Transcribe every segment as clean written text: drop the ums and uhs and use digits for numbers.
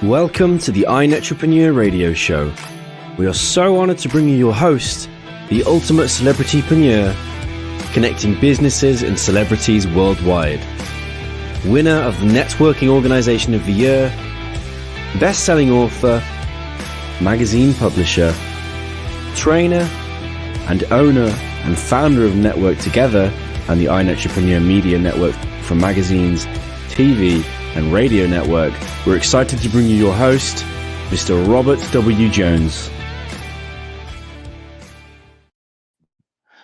Welcome to the iNetrepreneur Radio Show. We are so honored to bring you your host, the ultimate celebritypreneur, connecting businesses and celebrities worldwide. Winner of the Networking Organization of the Year, best-selling author, magazine publisher, trainer, and owner and founder of Network Together and the iNetrepreneur Media Network from magazines, TV, and radio network. We're excited to bring you your host, Mr. Robert W. Jones.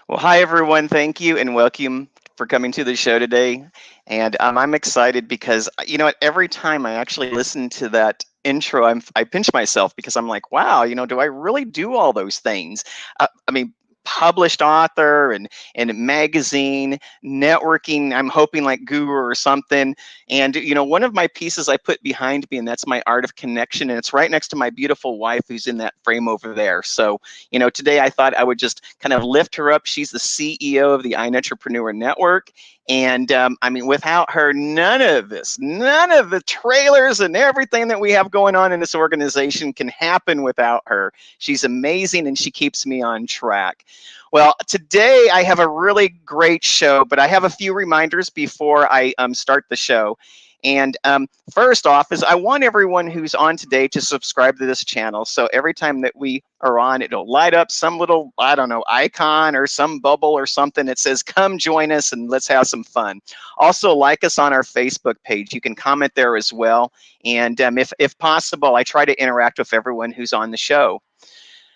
Well, hi, everyone. Thank you and welcome for coming to the show today. And I'm excited because, you know what, every time I actually listen to that intro, I pinch myself because I'm like, wow, do I really do all those things? Published author and magazine, networking, I'm hoping like guru or something. And, one of my pieces I put behind me, and that's my Art of Connection. And it's right next to my beautiful wife who's in that frame over there. So, today I thought I would just kind of lift her up. She's the CEO of the iNetrepreneur Network. And without her, none of the trailers and everything that we have going on in this organization can happen without her. She's amazing and she keeps me on track. Well, today I have a really great show, but I have a few reminders before I start the show. And first off is I want everyone who's on today to subscribe to this channel. So every time that we are on, it'll light up some little, icon or some bubble or something that says, come join us and let's have some fun. Also, like us on our Facebook page. You can comment there as well. And if possible, I try to interact with everyone who's on the show.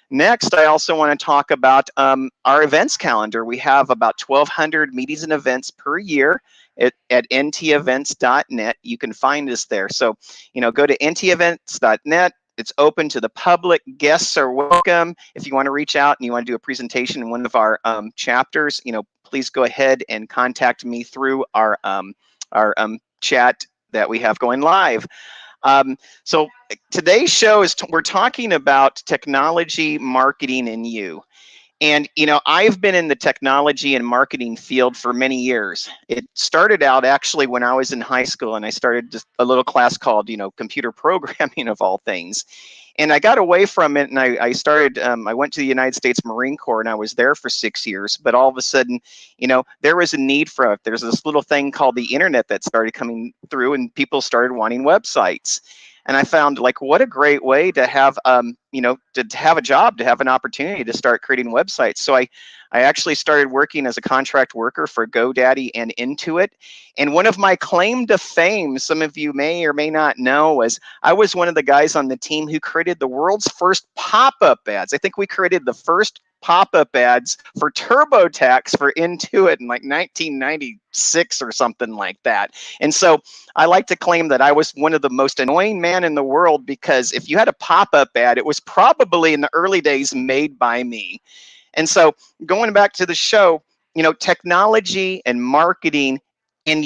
Next, I also want to talk about our events calendar. We have about 1,200 meetings and events per year at ntevents.net. You can find us there. So, go to ntevents.net. It's open to the public. Guests are welcome. If you want to reach out and you want to do a presentation in one of our chapters, please go ahead and contact me through our chat that we have going live. So today's show is we're talking about technology, marketing, and you. And, I've been in the technology and marketing field for many years. It started out actually when I was in high school and I started just a little class called, computer programming of all things. And I got away from it and I started, I went to the United States Marine Corps and I was there for 6 years. But all of a sudden, there was a need for there's this little thing called the internet that started coming through and people started wanting websites. And I found what a great way to have, to have a job, to have an opportunity to start creating websites. So I actually started working as a contract worker for GoDaddy and Intuit. And one of my claim to fame, some of you may or may not know, was I was one of the guys on the team who created the world's first pop-up ads. I think we created the first pop-up ads for TurboTax for Intuit in 1996 or something like that. And so I like to claim that I was one of the most annoying men in the world because if you had a pop-up ad, it was probably in the early days made by me. And so going back to the show, technology and marketing and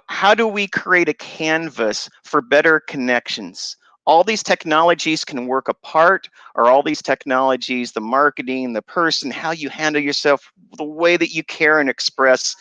how do we create a canvas for better connections? All these technologies can work apart, or all these technologies, the marketing, the person, how you handle yourself, the way that you care and express,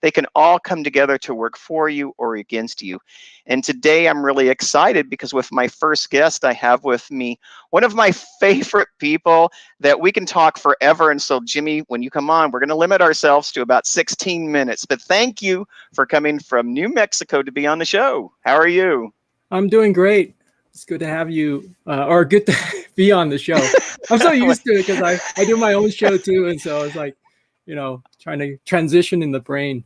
they can all come together to work for you or against you. And today I'm really excited because with my first guest, I have with me one of my favorite people that we can talk forever. And so Jimmy, when you come on, we're going to limit ourselves to about 16 minutes. But thank you for coming from New Mexico to be on the show. How are you? I'm doing great. It's good to have you, or good to be on the show. I'm so used to it because I do my own show too. And so it's like, trying to transition in the brain.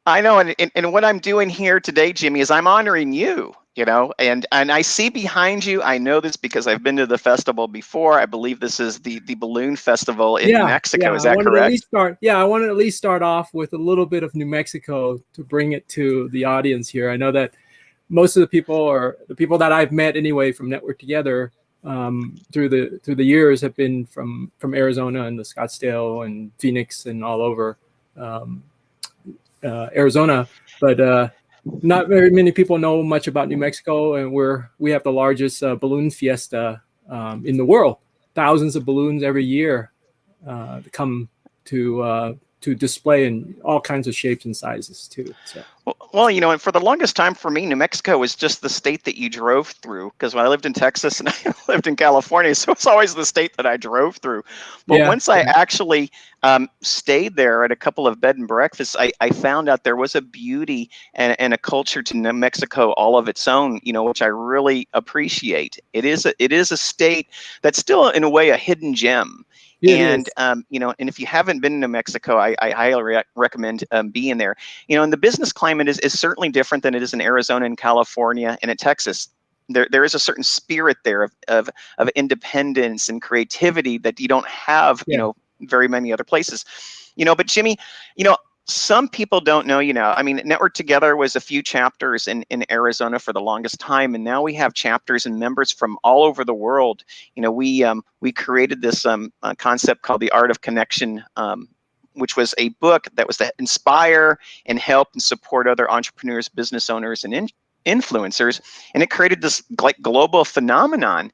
I know. And what I'm doing here today, Jimmy, is I'm honoring you, and I see behind you. I know this because I've been to the festival before. I believe this is the Balloon Festival in Mexico. Is that correct? I wanted to at least start off with a little bit of New Mexico to bring it to the audience here. I know that most of the people, or the people that I've met anyway from Network Together through the years, have been from Arizona and the Scottsdale and Phoenix and all over Arizona. But not very many people know much about New Mexico, and we have the largest balloon fiesta in the world. Thousands of balloons every year come to display in all kinds of shapes and sizes too. So. Well, and for the longest time for me, New Mexico was just the state that you drove through. Because when I lived in Texas and I lived in California, so it's always the state that I drove through. But Yeah. once I actually stayed there at a couple of bed and breakfasts, I found out there was a beauty and a culture to New Mexico all of its own, which I really appreciate. It is a state that's still, in a way, a hidden gem. It And is. and if you haven't been to Mexico, I highly recommend being there. And the business climate is certainly different than it is in Arizona and California and in Texas. There is a certain spirit there of independence and creativity that you don't have, Yeah. very many other places. But Jimmy, some people don't know, I mean, Network Together was a few chapters in Arizona for the longest time, and now we have chapters and members from all over the world. We created this concept called the Art of Connection, which was a book that was to inspire and help and support other entrepreneurs, business owners, and influencers, and it created this global phenomenon.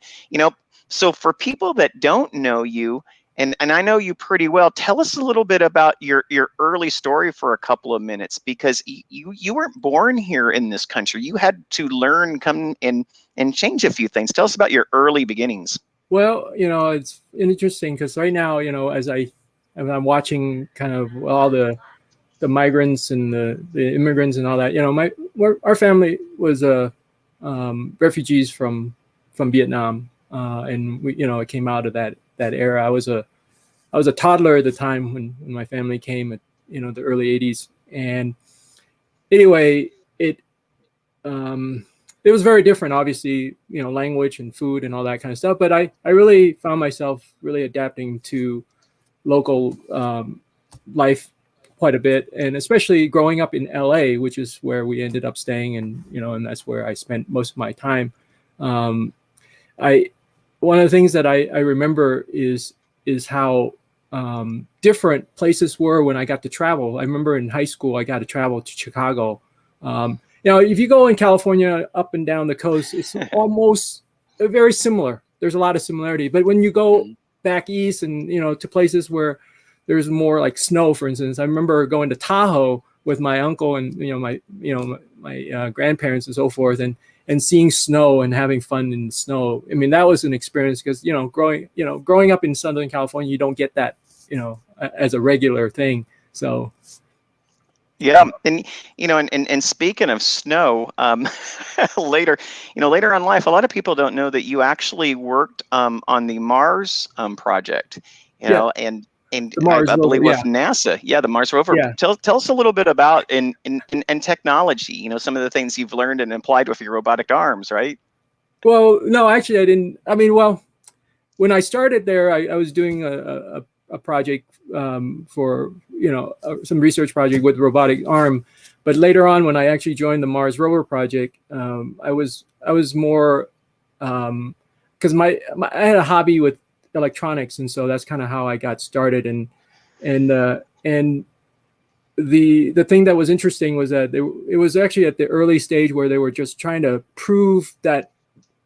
So for people that don't know you, and I know you pretty well, tell us a little bit about your early story for a couple of minutes, because you weren't born here in this country. You had to learn, come and change a few things. Tell us about your early beginnings. Well, it's interesting because right now, as I'm watching kind of all the migrants and the immigrants and all that, our family was refugees from Vietnam, and we, it came out of that era. I was a toddler at the time when my family came at the early 80s, and anyway, it was very different, obviously, language and food and all that kind of stuff. But I really found myself really adapting to local life quite a bit, and especially growing up in LA, which is where we ended up staying, and and that's where I spent most of my time. One of the things that I remember is how different places were when I got to travel. I remember in high school I got to travel to Chicago. If you go in California up and down the coast, it's almost very similar. There's a lot of similarity, but when you go back east and to places where there's more like snow, for instance, I remember going to Tahoe with my uncle and my grandparents and so forth, and seeing snow and having fun in the snow. I mean, that was an experience because growing up in Southern California, you don't get that as a regular thing. So yeah, and and speaking of snow, later on in life, a lot of people don't know that you actually worked on the Mars project, and the Mars I rover, believe with NASA. Yeah, the Mars rover. Yeah. Tell us a little bit about in technology, some of the things you've learned and applied with your robotic arms, right? Well, no, actually I didn't. I mean, well, when I started there, I was doing a project for some research project with robotic arm, but later on when I actually joined the Mars rover project, I was more because I had a hobby with electronics, and so that's kind of how I got started. And the thing that was interesting was that it was actually at the early stage where they were just trying to prove that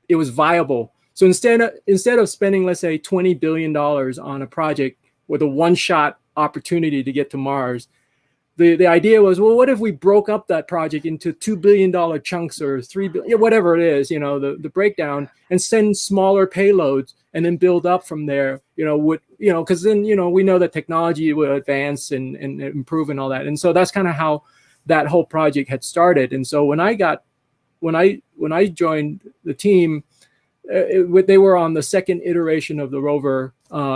it was viable. So instead of spending, let's say, $20 billion on a project with a one-shot opportunity to get to Mars, the idea was, well, what if we broke up that project into $2 billion chunks or $3 billion, whatever it is, the breakdown, and send smaller payloads and then build up from there, because then, we know that technology will advance and improve and all that. And so that's kind of how that whole project had started. And so when I joined the team, they were on the second iteration of the rover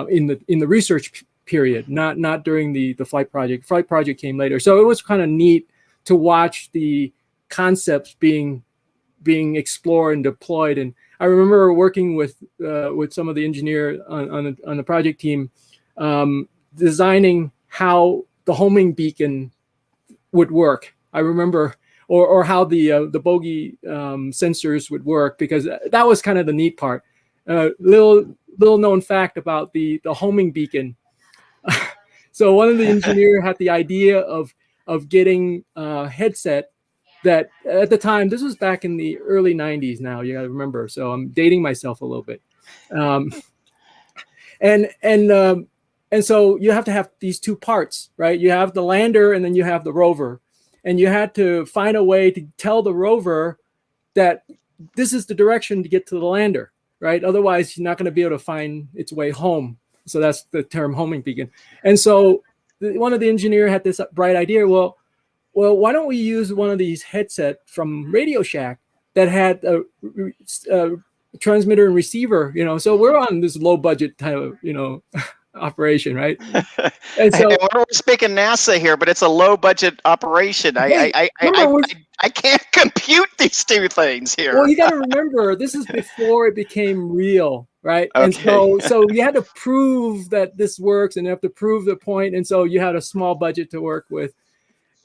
in the research period, not during the flight project. Flight project came later, so it was kind of neat to watch the concepts being explored and deployed. And I remember working with some of the engineers on the project team, designing how the homing beacon would work. I remember. Or how the bogey sensors would work, because that was kind of the neat part. Little known fact about the homing beacon. So one of the engineers had the idea of getting a headset that at the time, this was back in the early 90s now, you gotta remember, so I'm dating myself a little bit. And so you have to have these two parts, right? You have the lander and then you have the rover. and you had to find a way to tell the rover that this is the direction to get to the lander, right? Otherwise, you're not going to be able to find its way home. So that's the term homing beacon. And so one of the engineer had this bright idea. Well, why don't we use one of these headset from Radio Shack that had a transmitter and receiver, so we're on this low budget type of, operation, right? And so we're speaking NASA here, but it's a low budget operation. I can't compute these two things here. Well, you got to remember, this is before it became real, right? Okay. And so you had to prove that this works, and you have to prove the point, and so you had a small budget to work with.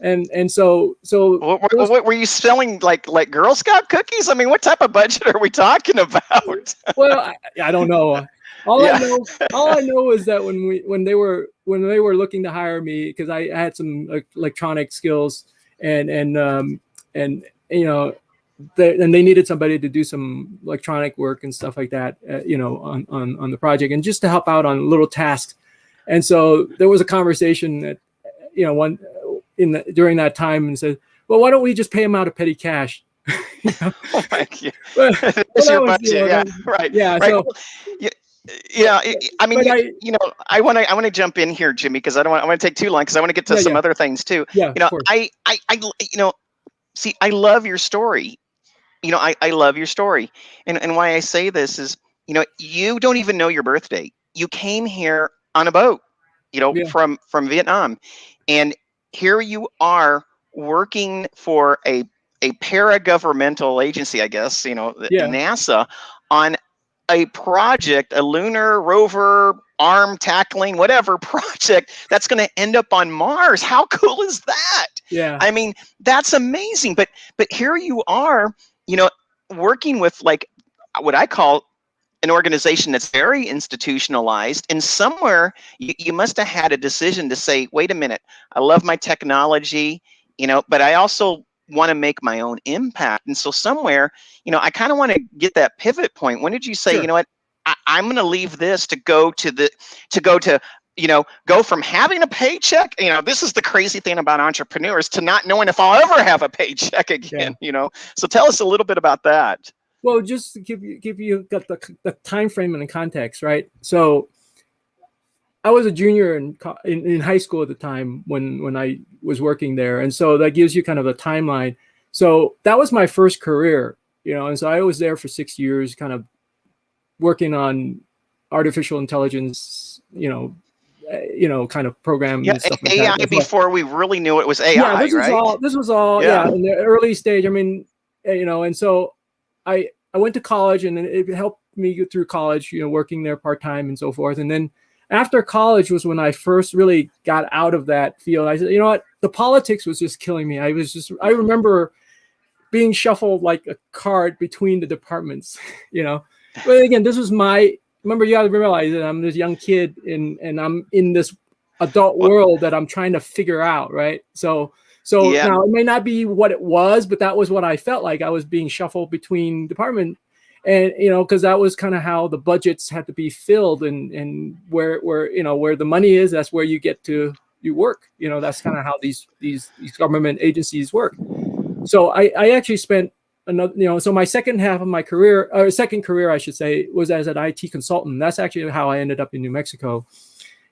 And so what were you selling, like Girl Scout cookies? I mean, what type of budget are we talking about? Well, I don't know. All I know is that when they were looking to hire me, because I had some electronic skills, and they needed somebody to do some electronic work and stuff like that, on the project, and just to help out on little tasks. And so there was a conversation that, during that time, and said, well, why don't we just pay him out of petty cash? Oh my God. Your budget, right. Yeah. Right. So, I mean, I want to jump in here, Jimmy, because I want to take too long, because I want to get to some other things too. Yeah. I love your story. I love your story, and why I say this is, you don't even know your birthday. You came here on a boat, from Vietnam, and here you are working for a para-governmental agency, I guess, NASA, on a project, a lunar rover arm tackling, whatever project that's going to end up on Mars. How cool is that? Yeah. I mean, that's amazing. But here you are, working with what I call an organization that's very institutionalized, and somewhere you must have had a decision to say, wait a minute, I love my technology, but I also want to make my own impact. And so somewhere, I kind of want to get that pivot point. When did you say, Sure. you know what, I'm going to leave this to go from having a paycheck, this is the crazy thing about entrepreneurs, to not knowing if I'll ever have a paycheck again, So tell us a little bit about that. Well, just to give you got the time frame and the context, right? So I was a junior in high school at the time when I was working there, and so that gives you kind of a timeline. So that was my first career, and so I was there for 6 years, kind of working on artificial intelligence, kind of programs. Yeah, and stuff like AI that. before we really knew it was AI. Yeah, right? This was all in the early stage. I mean, and so I went to college, and it helped me get through college, working there part-time and so forth. And then after college was when I first really got out of that field. I said, you know what, the politics was just killing me. I remember being shuffled like a card between the departments, But again, this was remember, you got to realize that I'm this young kid and I'm in this adult world that I'm trying to figure out, right? So now it may not be what it was, but that was what I felt like. I was being shuffled between department, and because that was kind of how the budgets had to be filled, and where the money is, that's where you work. That's kind of how these government agencies work. So I actually spent another, so my second half of my career, or second career, I should say, was as an IT consultant. That's actually how I ended up in New Mexico,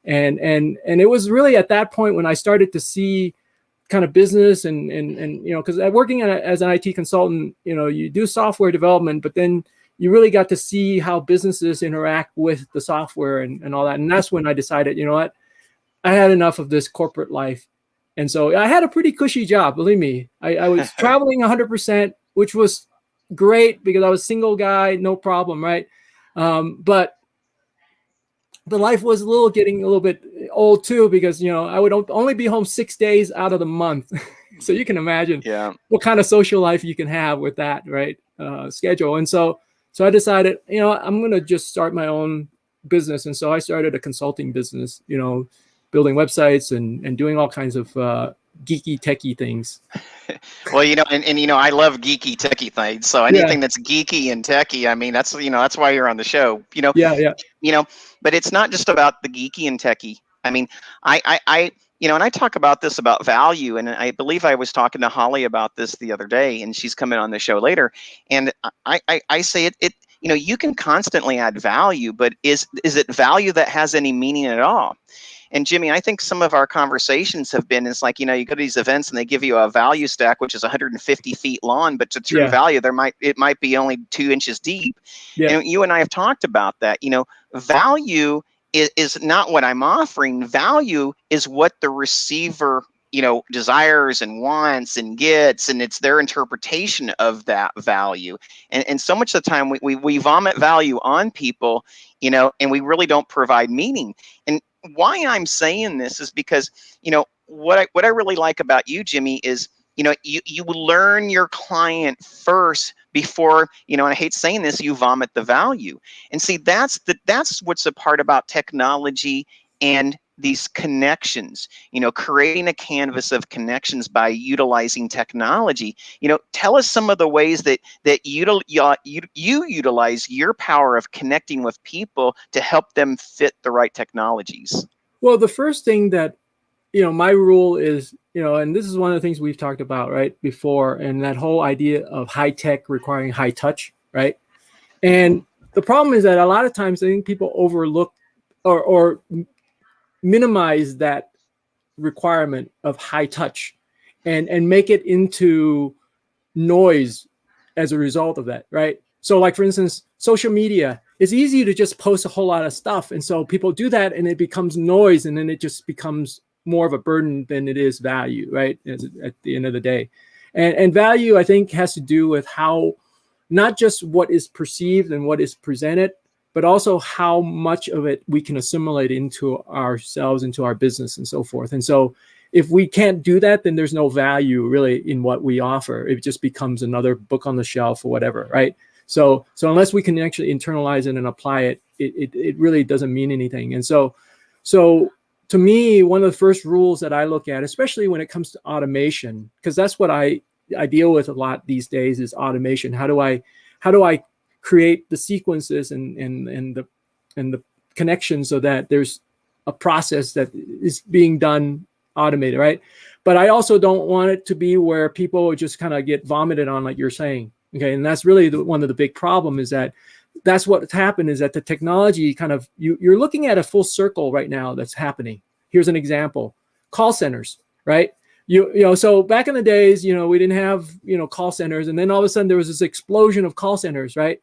and it was really at that point when I started to see kind of business and because working as an IT consultant, you do software development, but then you really got to see how businesses interact with the software and all that. And that's when I decided, I had enough of this corporate life. And so I had a pretty cushy job, believe me. I was traveling 100%, which was great because I was a single guy, no problem, right? But the life was getting a little bit old too, because I would only be home 6 days out of the month. So you can imagine what kind of social life you can have with that, right? Schedule. And so I decided, I'm going to just start my own business. And so I started a consulting business, building websites and doing all kinds of geeky techie things. Well, I love geeky techie things. So anything that's geeky and techie, I mean, that's why you're on the show, Yeah. But it's not just about the geeky and techie. I mean, I and I talk about this about value, and I believe I was talking to Holly about this the other day, and she's coming on the show later. And I say it, you can constantly add value, but is it value that has any meaning at all? And Jimmy, I think some of our conversations have been, it's like, you go to these events and they give you a value stack, which is 150 feet long, but to true value, it might be only 2 inches deep. Yeah. And you and I have talked about that. Value is not what I'm offering. Value is what the receiver, desires and wants and gets, and it's their interpretation of that value. And so much of the time we vomit value on people, and we really don't provide meaning. And why I'm saying this is because, what I really like about you, Jimmy, is, you learn your client first before, and I hate saying this, you vomit the value. And see, that's what's the part about technology and these connections, creating a canvas of connections by utilizing technology. Tell us some of the ways that you utilize your power of connecting with people to help them fit the right technologies. Well, the first thing that, my rule is, and this is one of the things we've talked about, right, before, and that whole idea of high tech requiring high touch, right? And the problem is that a lot of times I think people overlook or minimize that requirement of high touch and make it into noise as a result of that, right? So like, for instance, social media, it's easy to just post a whole lot of stuff. And so people do that and it becomes noise, and then it just becomes more of a burden than it is value, right? At the end of the day. And value, I think, has to do with how, not just what is perceived and what is presented, but also how much of it we can assimilate into ourselves, into our business, and so forth. And so if we can't do that, then there's no value really in what we offer. It just becomes another book on the shelf or whatever, right? So unless we can actually internalize it and apply it, it really doesn't mean anything. And so to me, one of the first rules that I look at, especially when it comes to automation, because that's what I deal with a lot these days, is automation. How do I create the sequences and the connections so that there's a process that is being done automated, right? But I also don't want it to be where people just kind of get vomited on, like you're saying. Okay, and that's really one of the big problem, is that that's what's happened, is that the technology kind of, you're looking at a full circle right now that's happening. Here's an example: call centers, right? So back in the days, we didn't have, call centers, and then all of a sudden there was this explosion of call centers, right?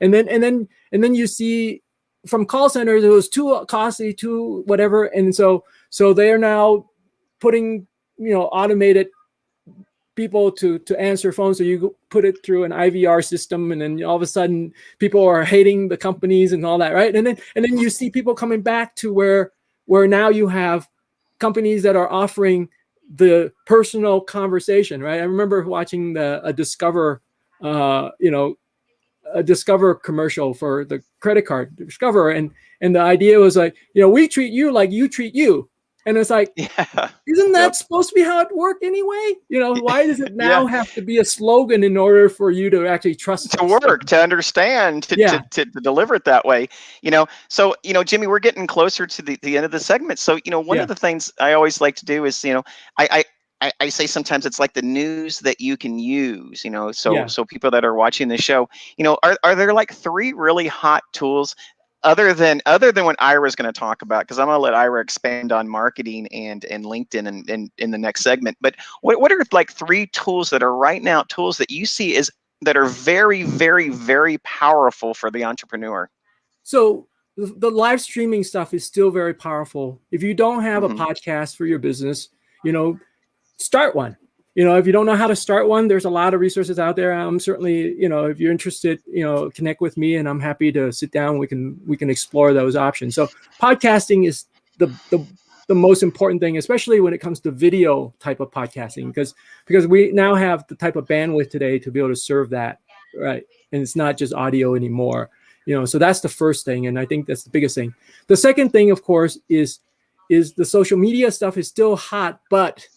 And then you see from call centers, it was too costly, too whatever, and so they are now putting, automated people to answer phones. So you put it through an IVR system, and then all of a sudden people are hating the companies and all that, right? And then you see people coming back to where now you have companies that are offering the personal conversation, right? I remember watching a Discover, a Discover commercial for the credit card, Discover, and the idea was like, we treat you like you treat you. And it's like, isn't that supposed to be how it worked anyway? Why does it now have to be a slogan in order for you to actually trust to work, to understand, to deliver it that way? So, Jimmy, we're getting closer to the end of the segment. So, one of the things I always like to do is, I say sometimes it's like the news that you can use, so people that are watching the show, are there like 3 really hot tools other than what Ira's going to talk about? Because I'm going to let Ira expand on marketing and LinkedIn and in the next segment. But what are like 3 tools that are right now tools that you see that are very, very, very powerful for the entrepreneur? So the live streaming stuff is still very powerful. If you don't have a podcast for your business, start one. If you don't know how to start one, there's a lot of resources out there. I'm certainly, if you're interested, connect with me, and I'm happy to sit down. We can explore those options. So podcasting is the most important thing, especially when it comes to video type of podcasting, because we now have the type of bandwidth today to be able to serve that, right? And it's not just audio anymore. So that's the first thing, and I think that's the biggest thing. The second thing, of course, is the social media stuff is still hot, but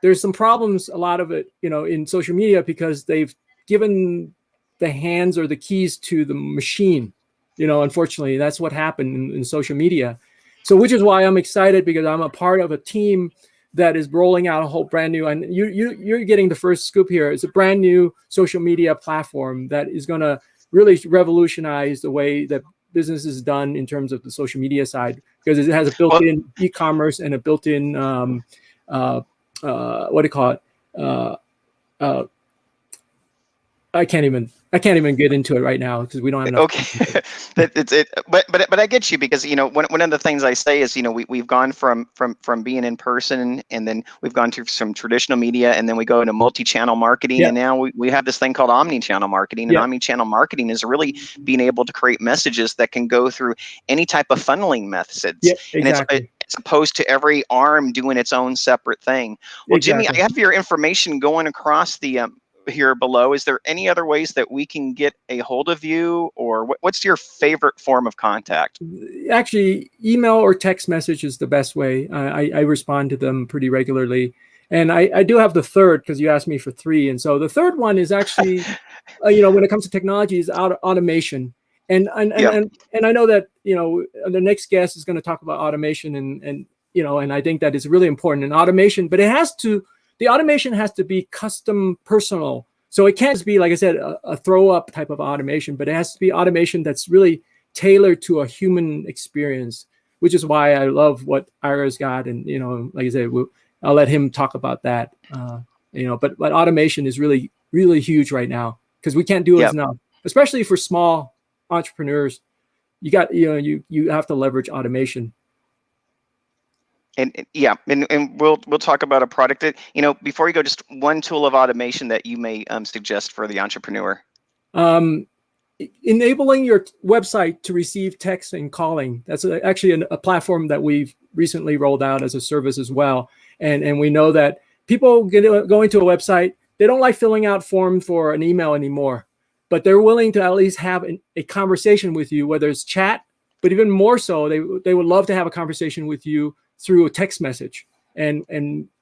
there's some problems, a lot of it, in social media, because they've given the hands or the keys to the machine. Unfortunately, that's what happened in social media. So which is why I'm excited, because I'm a part of a team that is rolling out a whole brand new, and you're getting the first scoop here. It's a brand new social media platform that is going to really revolutionize the way that business is done in terms of the social media side, because it has a built-in e-commerce and a built-in what do you call it? I can't even get into it right now because we don't have enough. Okay, but I get you, because one of the things I say is we've gone from being in person, and then we've gone to some traditional media, and then we go into multi-channel marketing, and now we have this thing called omni-channel marketing. And omni-channel marketing is really being able to create messages that can go through any type of funneling methods. Yeah, exactly. And it's opposed to every arm doing its own separate thing. Well, Jimmy, I have your information going across the here below. Is there any other ways that we can get a hold of you, or what's your favorite form of contact? Actually, email or text message is the best way. I respond to them pretty regularly, and I do have the third, because you asked me for three, and so the third one is actually when it comes to technology, is automation. And I know that the next guest is going to talk about automation, and I think that is really important in automation, but the automation has to be custom, personal. So it can't just be, like I said, a throw up type of automation, but it has to be automation that's really tailored to a human experience, which is why I love what Ira's got. And, like I said, I'll let him talk about that. But automation is really, really huge right now, because we can't do it enough, especially for small entrepreneurs. You have to leverage automation. And we'll talk about a product that, before you go, just one tool of automation that you may suggest for the entrepreneur. Enabling your website to receive text and calling. That's actually a platform that we've recently rolled out as a service as well. And we know that people go into a website, they don't like filling out forms for an email anymore, but they're willing to at least have a conversation with you, whether it's chat, but even more so, they would love to have a conversation with you through a text message. And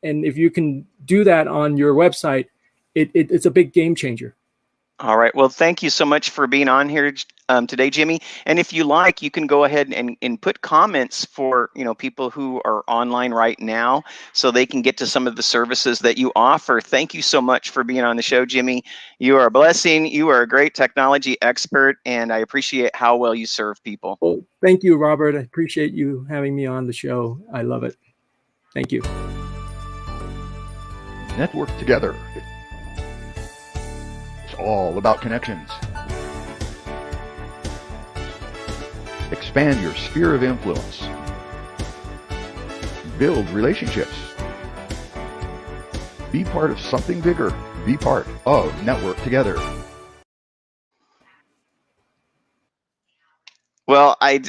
if you can do that on your website, it's a big game changer. All right. Well, thank you so much for being on here today, Jimmy. And if you like, you can go ahead and put comments for people who are online right now, so they can get to some of the services that you offer. Thank you so much for being on the show, Jimmy. You are a blessing. You are a great technology expert, and I appreciate how well you serve people. Well, thank you, Robert. I appreciate you having me on the show. I love it. Thank you. Network together. It's all about connections. Expand your sphere of influence. Build relationships. Be part of something bigger. Be part of Network Together. Well, I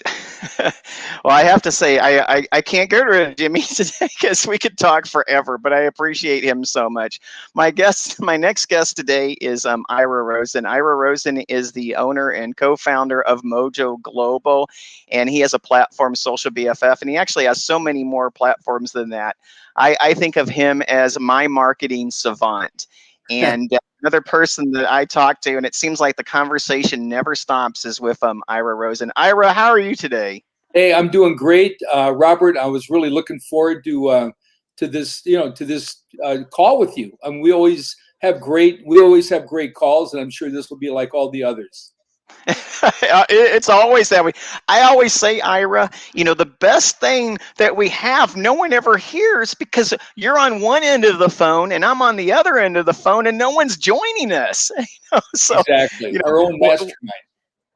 have to say, I can't get rid of Jimmy today, because we could talk forever, but I appreciate him so much. My next guest today is Ira Rosen. Ira Rosen is the owner and co-founder of Mojo Global, and he has a platform, Social BFF, and he actually has so many more platforms than that. I think of him as my marketing savant. And another person that I talk to, and it seems like the conversation never stops, is with Ira Rosen. Ira, how are you today? Hey, I'm doing great, Robert. I was really looking forward to this, to this call with you. We always have great calls, and I'm sure this will be like all the others. It's always that way. I always say, Ira, the best thing that we have, no one ever hears, because you're on one end of the phone and I'm on the other end of the phone, and no one's joining us. So, exactly. Our own mastermind.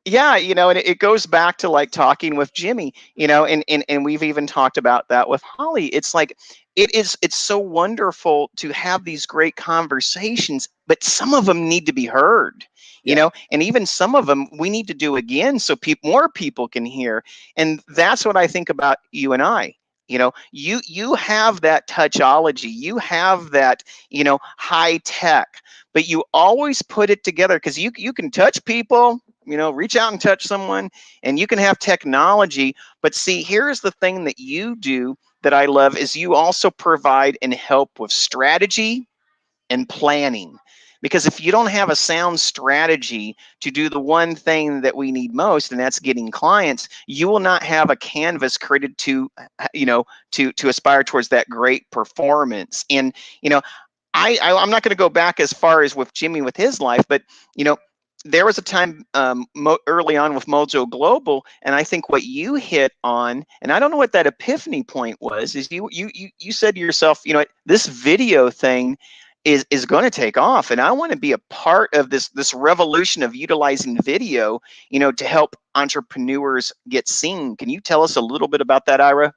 Yeah, and it goes back to like talking with Jimmy, and we've even talked about that with Holly. It's like, it's so wonderful to have these great conversations, but some of them need to be heard. And even some of them we need to do again, so more people can hear. And that's what I think about you and I. You have that touchology, you have that, high tech, but you always put it together, because you can touch people, reach out and touch someone, and you can have technology. But see, here's the thing that you do that I love, is you also provide and help with strategy and planning. Because if you don't have a sound strategy to do the one thing that we need most, and that's getting clients, you will not have a canvas created to, to aspire towards that great performance. And, I'm not going to go back as far as with Jimmy with his life, but, there was a time early on with Mojo Global, and I think what you hit on, and I don't know what that epiphany point was, is you said to yourself, this video thing is going to take off, and I want to be a part of this revolution of utilizing video, to help entrepreneurs get seen. Can you tell us a little bit about that, Ira?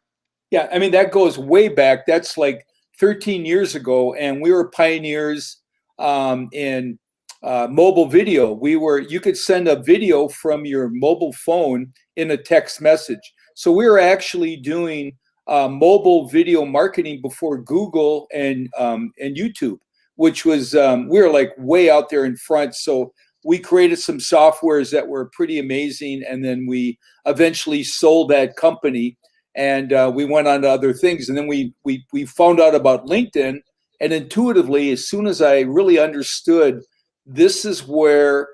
Yeah, I mean, that goes way back. That's like 13 years ago, and we were pioneers in mobile video. You could send a video from your mobile phone in a text message. So we were actually doing mobile video marketing before Google and YouTube, which was, we were like way out there in front. So we created some softwares that were pretty amazing. And then we eventually sold that company, and we went on to other things. And then we found out about LinkedIn, and intuitively, as soon as I really understood this is where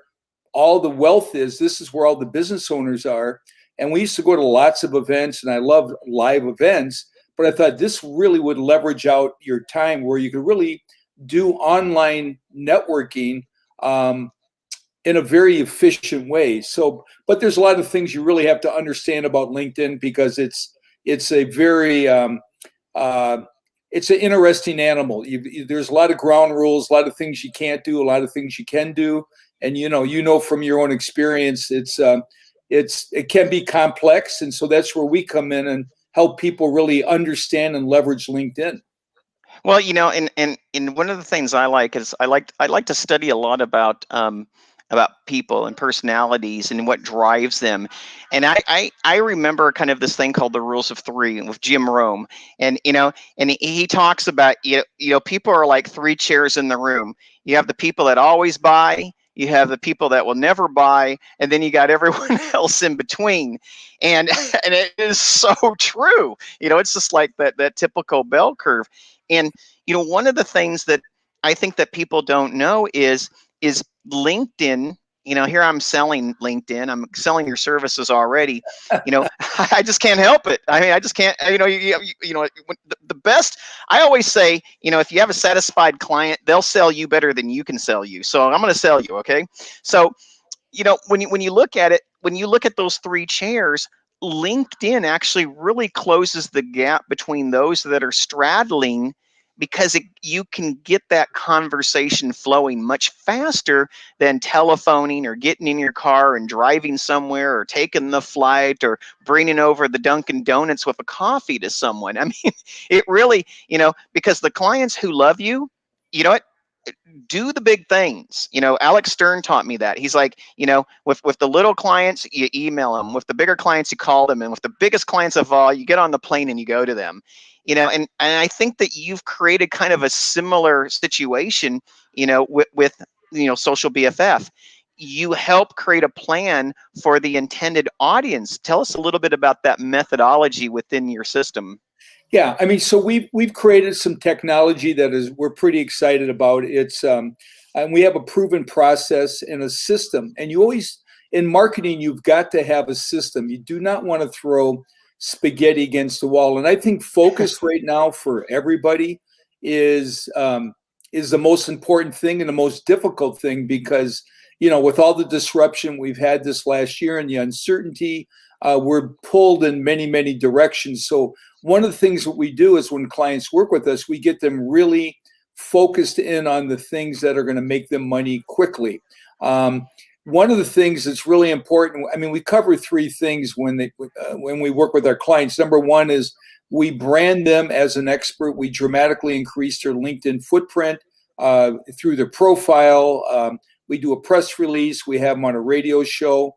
all the wealth is, this is where all the business owners are. And we used to go to lots of events, and I love live events, but I thought this really would leverage out your time where you could really do online networking in a very efficient way. So, but there's a lot of things you really have to understand about LinkedIn, because it's a very, it's an interesting animal. There's a lot of ground rules, a lot of things you can't do, a lot of things you can do. And from your own experience, it can be complex. And so that's where we come in and help people really understand and leverage LinkedIn. Well, and one of the things I like is I like to study a lot about people and personalities and what drives them. And I remember kind of this thing called the Rules of Three with Jim Rome. And, and he talks about, people are like three chairs in the room. You have the people that always buy, you have the people that will never buy, and then you got everyone else in between. And it is so true. It's just like that typical bell curve. And, one of the things that I think that people don't know is LinkedIn. Here I'm selling LinkedIn. I'm selling your services already. I just can't help it. I mean, I just can't. The best. I always say, if you have a satisfied client, they'll sell you better than you can sell you. So I'm going to sell you. Okay. So, when you look at it, when you look at those three chairs, LinkedIn actually really closes the gap between those that are straddling, because you can get that conversation flowing much faster than telephoning or getting in your car and driving somewhere or taking the flight or bringing over the Dunkin' Donuts with a coffee to someone. I mean, it really, because the clients who love you, do the big things. Alex Stern taught me that. He's like, with the little clients, you email them. With the bigger clients, you call them. And with the biggest clients of all, you get on the plane and you go to them. And I think that you've created kind of a similar situation, with Social BFF. You help create a plan for the intended audience. Tell us a little bit about that methodology within your system. Yeah, I mean, so we've created some technology that we're pretty excited about. It's and we have a proven process and a system. And you always, in marketing, you've got to have a system. You do not want to throw spaghetti against the wall. And I think focus right now for everybody is the most important thing and the most difficult thing, because with all the disruption we've had this last year and the uncertainty, we're pulled in many, many directions. So one of the things that we do is when clients work with us, we get them really focused in on the things that are going to make them money quickly. One of the things that's really important, I mean, we cover three things when we work with our clients. Number one is we brand them as an expert. We dramatically increase their LinkedIn footprint through their profile. We do a press release. We have them on a radio show.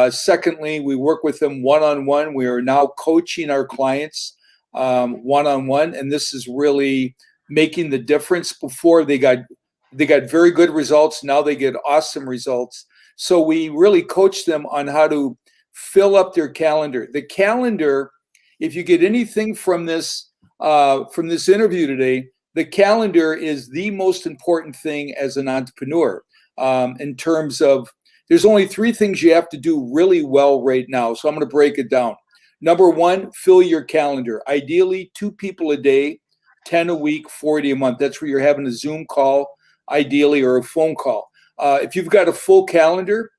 Secondly, we work with them one-on-one. We are now coaching our clients one-on-one, and this is really making the difference. Before they got very good results. Now they get awesome results. So we really coach them on how to fill up their calendar. The calendar, if you get anything from this interview today, the calendar is the most important thing as an entrepreneur, in terms of there's only 3 things you have to do really well right now. So I'm going to break it down. Number 1, fill your calendar. Ideally, 2 people a day, 10 a week, 40 a month. That's where you're having a Zoom call, ideally, or a phone call. If you've got a full calendar,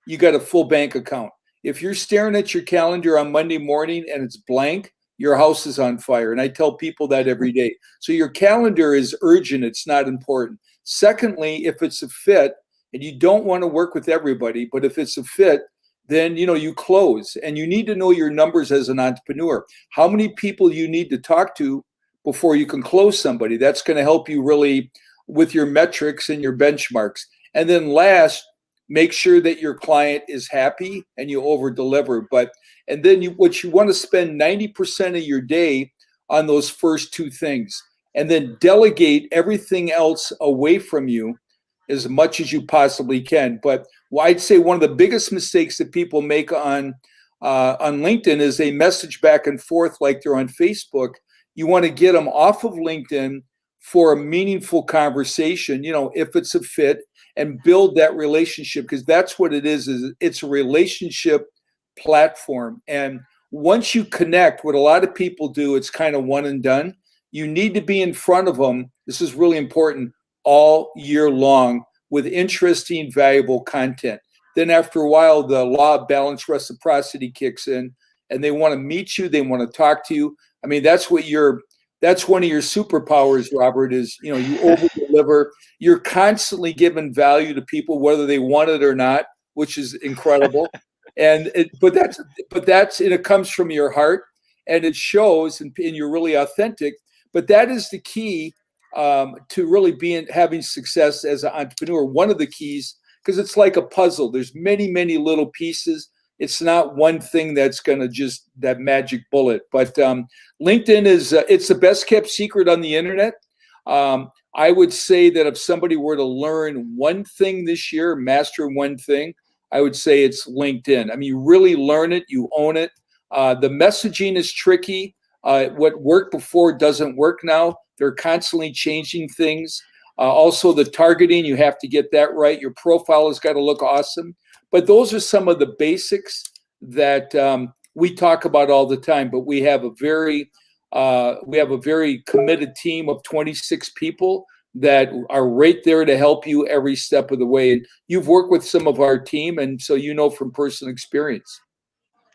you got a full bank account. If you're staring at your calendar on Monday morning and it's blank, your house is on fire. And I tell people that every day. So your calendar is urgent. It's not important. Secondly, if it's a fit, and you don't want to work with everybody, but if it's a fit, then you close. And you need to know your numbers as an entrepreneur. How many people you need to talk to before you can close somebody. That's going to help you really with your metrics and your benchmarks. And then last, make sure that your client is happy and you over deliver. And then what you want to spend 90% of your day on those first 2 things, and then delegate everything else away from you as much as you possibly can. But I'd say one of the biggest mistakes that people make on LinkedIn is they message back and forth like they're on Facebook. You want to get them off of LinkedIn for a meaningful conversation, if it's a fit, and build that relationship, because that's what it is it's a relationship platform. And once you connect, what a lot of people do, it's kind of one and done. You need to be in front of them. This is really important, all year long, with interesting, valuable content. Then after a while, the law of balanced reciprocity kicks in, and they want to meet you. They want to talk to you. I mean, that's one of your superpowers, Robert, is, you over deliver. You're constantly giving value to people, whether they want it or not, which is incredible. But it comes from your heart, and it shows, and you're really authentic. But that is the key to really having success as an entrepreneur. One of the keys, because it's like a puzzle. There's many, many little pieces. It's not one thing that's going to just that magic bullet. But LinkedIn it's the best kept secret on the internet. I would say that if somebody were to learn one thing this year, master one thing, I would say it's LinkedIn. I mean, you really learn it, you own it. The messaging is tricky. What worked before doesn't work now. They're constantly changing things. Also, the targeting, you have to get that right. Your profile has got to look awesome. But those are some of the basics that we talk about all the time. But we have a very committed team of 26 people that are right there to help you every step of the way. And you've worked with some of our team, and so from personal experience.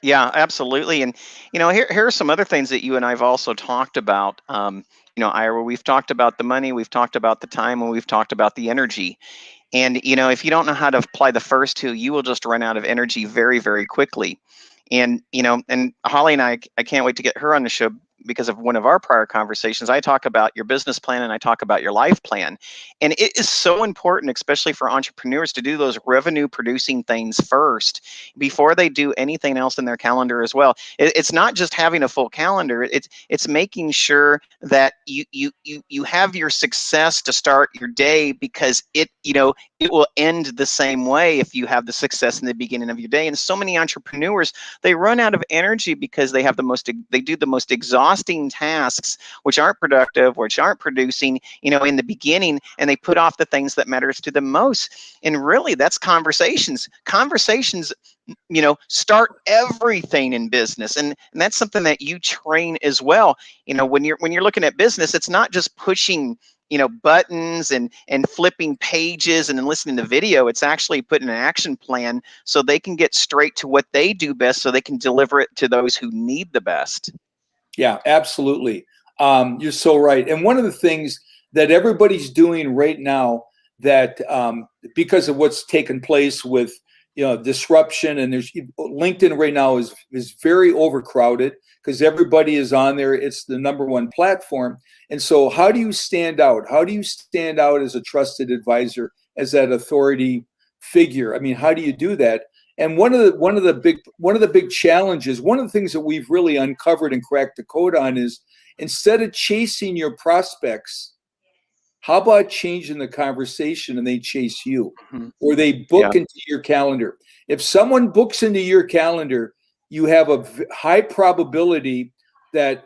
Yeah, absolutely. And here are some other things that you and I've also talked about. Ira, we've talked about the money, we've talked about the time, and we've talked about the energy. And if you don't know how to apply the first 2, you will just run out of energy very, very quickly. And and Holly and I can't wait to get her on the show, because of one of our prior conversations. I talk about your business plan and I talk about your life plan. And it is so important, especially for entrepreneurs, to do those revenue producing things first before they do anything else in their calendar as well. It's not just having a full calendar. It's making sure that you have your success to start your day, because it will end the same way if you have the success in the beginning of your day. And so many entrepreneurs, they run out of energy because they do the most exhausting tasks, which aren't productive, which aren't producing, in the beginning, and they put off the things that matters to them most. And really, that's conversations. Conversations, start everything in business, and that's something that you train as well. When you're looking at business, it's not just pushing buttons and flipping pages and then listening to video. It's actually putting an action plan so they can get straight to what they do best, so they can deliver it to those who need the best. Yeah, absolutely. You're so right. And one of the things that everybody's doing right now, that because of what's taken place with disruption, and there's LinkedIn right now is very overcrowded because everybody is on there. It's the number one platform. And so how do you stand out? How do you stand out as a trusted advisor, as that authority figure? I mean, how do you do that? And one of the big challenges, one of the things that we've really uncovered and cracked the code on, is instead of chasing your prospects, how about changing the conversation and they chase you, or they book into your calendar? If someone books into your calendar, you have a high probability that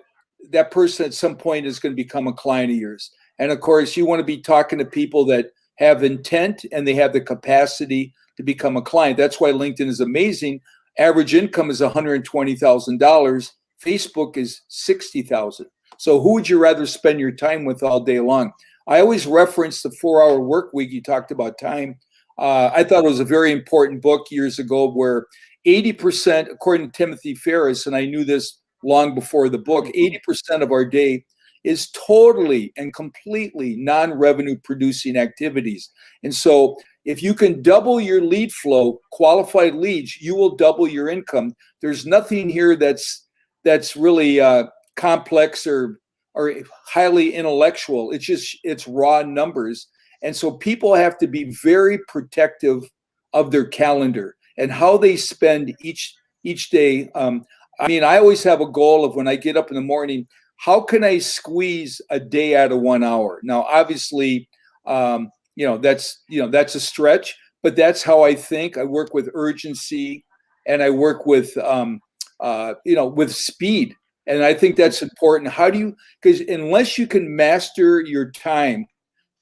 that person at some point is going to become a client of yours. And of course, you want to be talking to people that have intent and they have the capacity to become a client. That's why LinkedIn is amazing. Average income is $120,000. Facebook is $60,000. So who would you rather spend your time with all day long? I always reference the 4-Hour Work Week. You talked about time. I thought it was a very important book years ago where 80%, according to Timothy Ferriss, and I knew this long before the book, 80% of our day is totally and completely non-revenue producing activities. And so if you can double your lead flow, qualified leads, you will double your income. There's nothing here that's really complex or highly intellectual. It's raw numbers. And so people have to be very protective of their calendar and how they spend each day. I mean, I always have a goal of when I get up in the morning, how can I squeeze a day out of 1 hour? Now, obviously, that's a stretch, but that's how I think. I work with urgency and I work with, with speed. And I think that's important. Because unless you can master your time,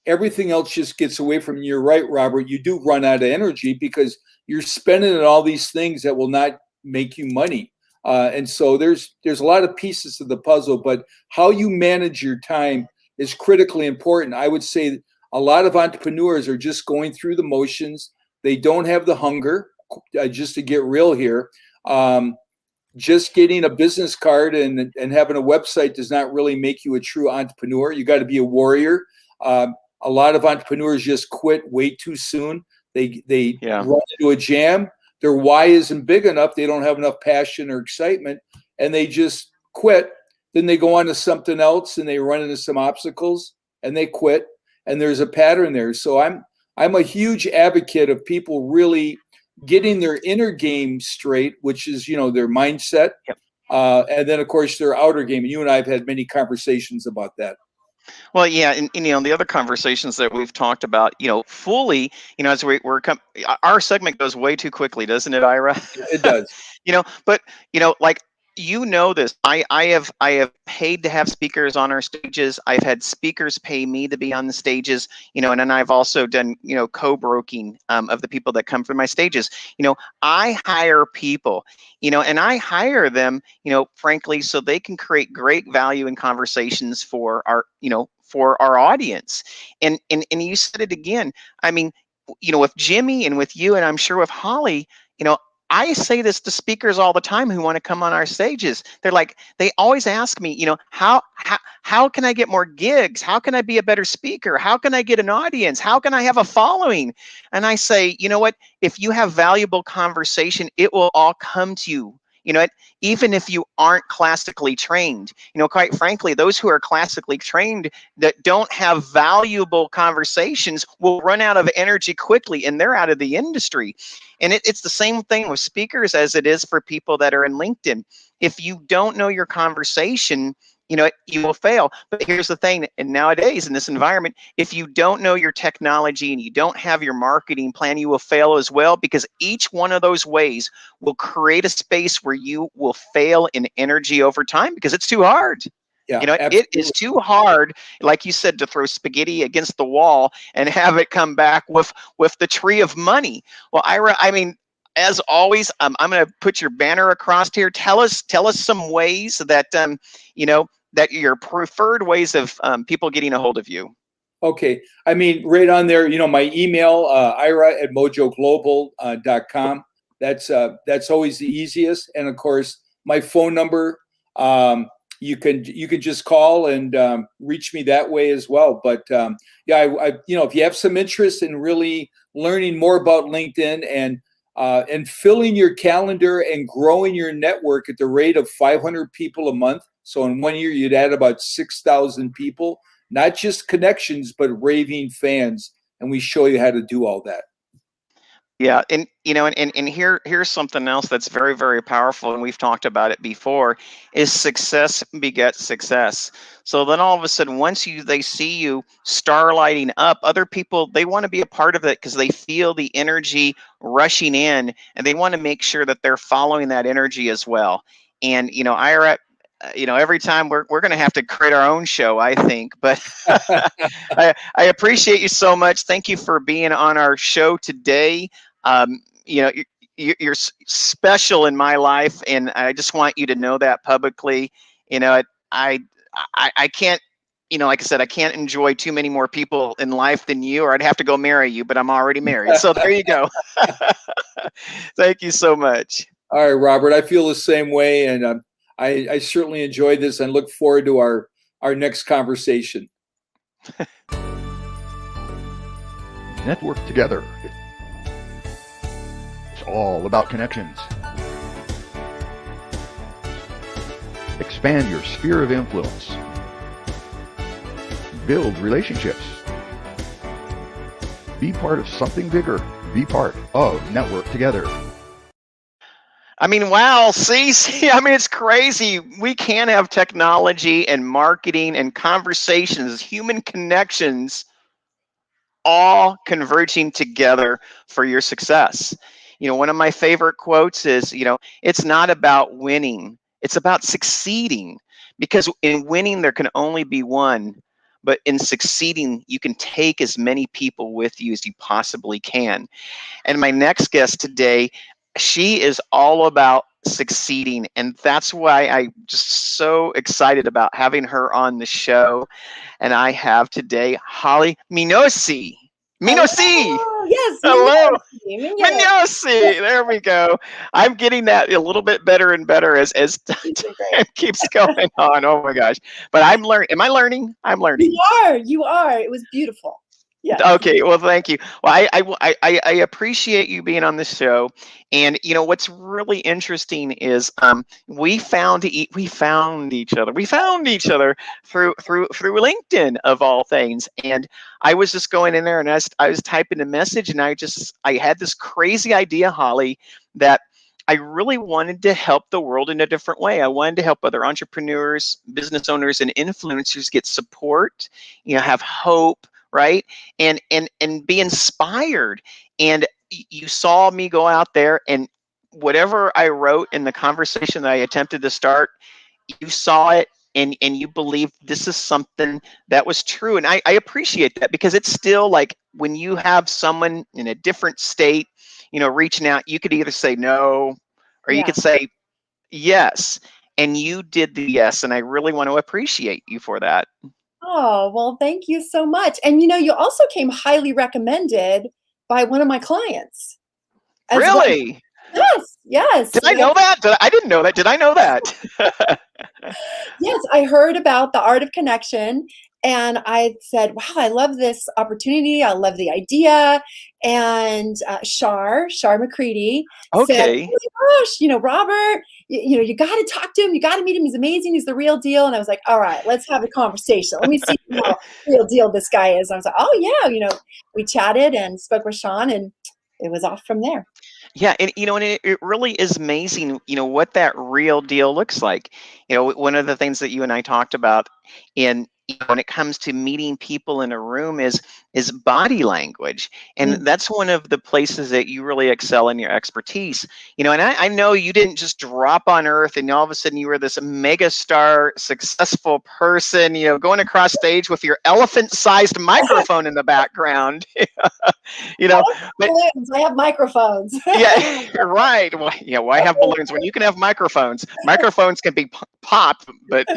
everything else just gets away from you. You're right, Robert. You do run out of energy because you're spending on all these things that will not make you money. And so there's a lot of pieces to the puzzle, but how you manage your time is critically important. I would say a lot of entrepreneurs are just going through the motions. They don't have the hunger, just to get real here. Just getting a business card and having a website does not really make you a true entrepreneur. You got to be a warrior. A lot of entrepreneurs just quit way too soon. They run into a jam. Their why isn't big enough. They don't have enough passion or excitement, and they just quit. Then they go on to something else, and they run into some obstacles, and they quit. And there's a pattern there. So I'm a huge advocate of people really getting their inner game straight, which is their mindset, and then of course their outer game. And you and I have had many conversations about that. Well, yeah, and the other conversations that we've talked about, fully, as our segment goes way too quickly, doesn't it, Ira? It does. But like this, I have paid to have speakers on our stages. I've had speakers pay me to be on the stages, and then I've also done co-broking of the people that come from my stages. I hire people, and I hire them, frankly, so they can create great value in conversations for our audience. And you said it again. I mean, with Jimmy and with you, and I'm sure with Holly, I say this to speakers all the time who want to come on our stages. They always ask me, how can I get more gigs? How can I be a better speaker? How can I get an audience? How can I have a following? And I say, you know what? If you have valuable conversation, it will all come to you. Even if you aren't classically trained, quite frankly, those who are classically trained that don't have valuable conversations will run out of energy quickly, and they're out of the industry. And it's the same thing with speakers as it is for people that are in LinkedIn. If you don't know your conversation, you will fail. But here's the thing, and nowadays in this environment, if you don't know your technology and you don't have your marketing plan, you will fail as well, because each one of those ways will create a space where you will fail in energy over time because it's too hard. Yeah, it is too hard, like you said, to throw spaghetti against the wall and have it come back with the tree of money. Well, Ira, I mean, as always, I'm going to put your banner across here. Tell us some ways that that your preferred ways of people getting a hold of you. Okay, I mean, right on there, my email, ira@mojoglobal.com. That's always the easiest, and of course, my phone number. You can just call and reach me that way as well. But if you have some interest in really learning more about LinkedIn and filling your calendar and growing your network at the rate of 500 people a month. So in 1 year, you'd add about 6,000 people, not just connections, but raving fans. And we show you how to do all that. Yeah, and here's something else that's very, very powerful, and we've talked about it before, is success begets success. So then all of a sudden, once they see you starlighting up, other people, they want to be a part of it because they feel the energy rushing in, and they want to make sure that they're following that energy as well. And Ira, every time we're going to have to create our own show, I think. But I appreciate you so much. Thank you for being on our show today. You're special in my life, and I just want you to know that publicly. I can't, like I said, I can't enjoy too many more people in life than you, or I'd have to go marry you, but I'm already married. So there you go. Thank you so much. All right, Robert, I feel the same way, and I certainly enjoyed this and look forward to our next conversation. Network together. It's all about connections. Expand your sphere of influence. Build relationships. Be part of something bigger. Be part of Network Together. I mean, wow, see, it's crazy. We can have technology and marketing and conversations, human connections, all converging together for your success. One of my favorite quotes is, it's not about winning, it's about succeeding. Because in winning, there can only be one. But in succeeding, you can take as many people with you as you possibly can. And my next guest today, she is all about succeeding. And that's why I'm just so excited about having her on the show. And I have today Holly Mignosi. Mignosi! Oh, yes. Hello. Mignosi. Mignosi. There we go. I'm getting that a little bit better and better as time keeps going on. Oh my gosh. But I'm learning. Am I learning? I'm learning. You are. It was beautiful. Yeah. Okay. Well, thank you. Well, I appreciate you being on the show. And what's really interesting is we found each other. We found each other through LinkedIn of all things. And I was just going in there and I was typing a message, and I had this crazy idea, Holly, that I really wanted to help the world in a different way. I wanted to help other entrepreneurs, business owners, and influencers get support, have hope, right? And be inspired. And you saw me go out there, and whatever I wrote in the conversation that I attempted to start, you saw it, and you believed this is something that was true. And I appreciate that, because it's still like when you have someone in a different state, reaching out, you could either say no, or you could say yes. And you did the yes. And I really want to appreciate you for that. Oh, well, thank you so much. And you also came highly recommended by one of my clients. Really? Well. Yes. Did I know that? I didn't know that. Did I know that? Yes, I heard about the Art of Connection, and I said, wow, I love this opportunity. I love the idea. And Shar McCready said, oh my gosh, Robert, you got to talk to him. You got to meet him. He's amazing. He's the real deal. And I was like, all right, let's have a conversation. Let me see how real deal this guy is. And I was like, oh yeah, we chatted and spoke with Sean, and it was off from there. Yeah, and it really is amazing, what that real deal looks like. One of the things that you and I talked about when it comes to meeting people in a room is body language. And that's one of the places that you really excel in your expertise. And I know you didn't just drop on earth and all of a sudden you were this mega star, successful person, going across stage with your elephant-sized microphone in the background. Balloons. I have microphones. Yeah, right. Well, why have balloons when you can have microphones? Microphones can be popped, but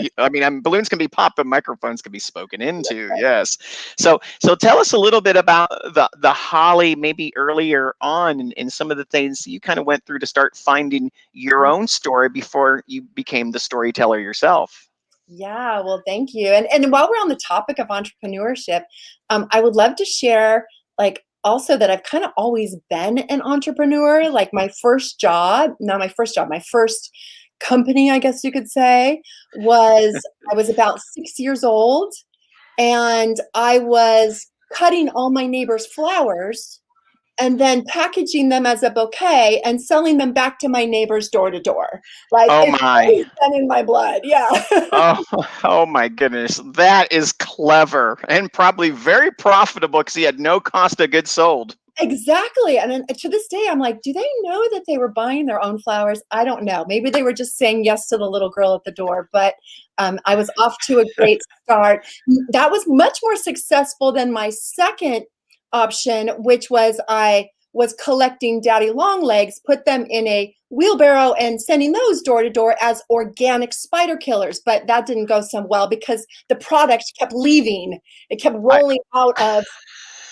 balloons can be popped, but microphones can be spoken into. Yes. So tell us a little bit about the Holly, maybe earlier on, and some of the things you kind of went through to start finding your own story before you became the storyteller yourself. Yeah, well, thank you. And while we're on the topic of entrepreneurship, I would love to share, also that I've kind of always been an entrepreneur. Like my first company, I guess you could say, I was about 6 years old, and I was cutting all my neighbors' flowers and then packaging them as a bouquet and selling them back to my neighbors door to door. It's been in my blood. Yeah. oh my goodness. That is clever and probably very profitable because he had no cost of goods sold. Exactly. And then to this day, I'm like, do they know that they were buying their own flowers? I don't know. Maybe they were just saying yes to the little girl at the door, but I was off to a great start. That was much more successful than my second option, which was I was collecting daddy long legs, put them in a wheelbarrow and sending those door to door as organic spider killers. But that didn't go so well because the product kept leaving. It kept rolling out of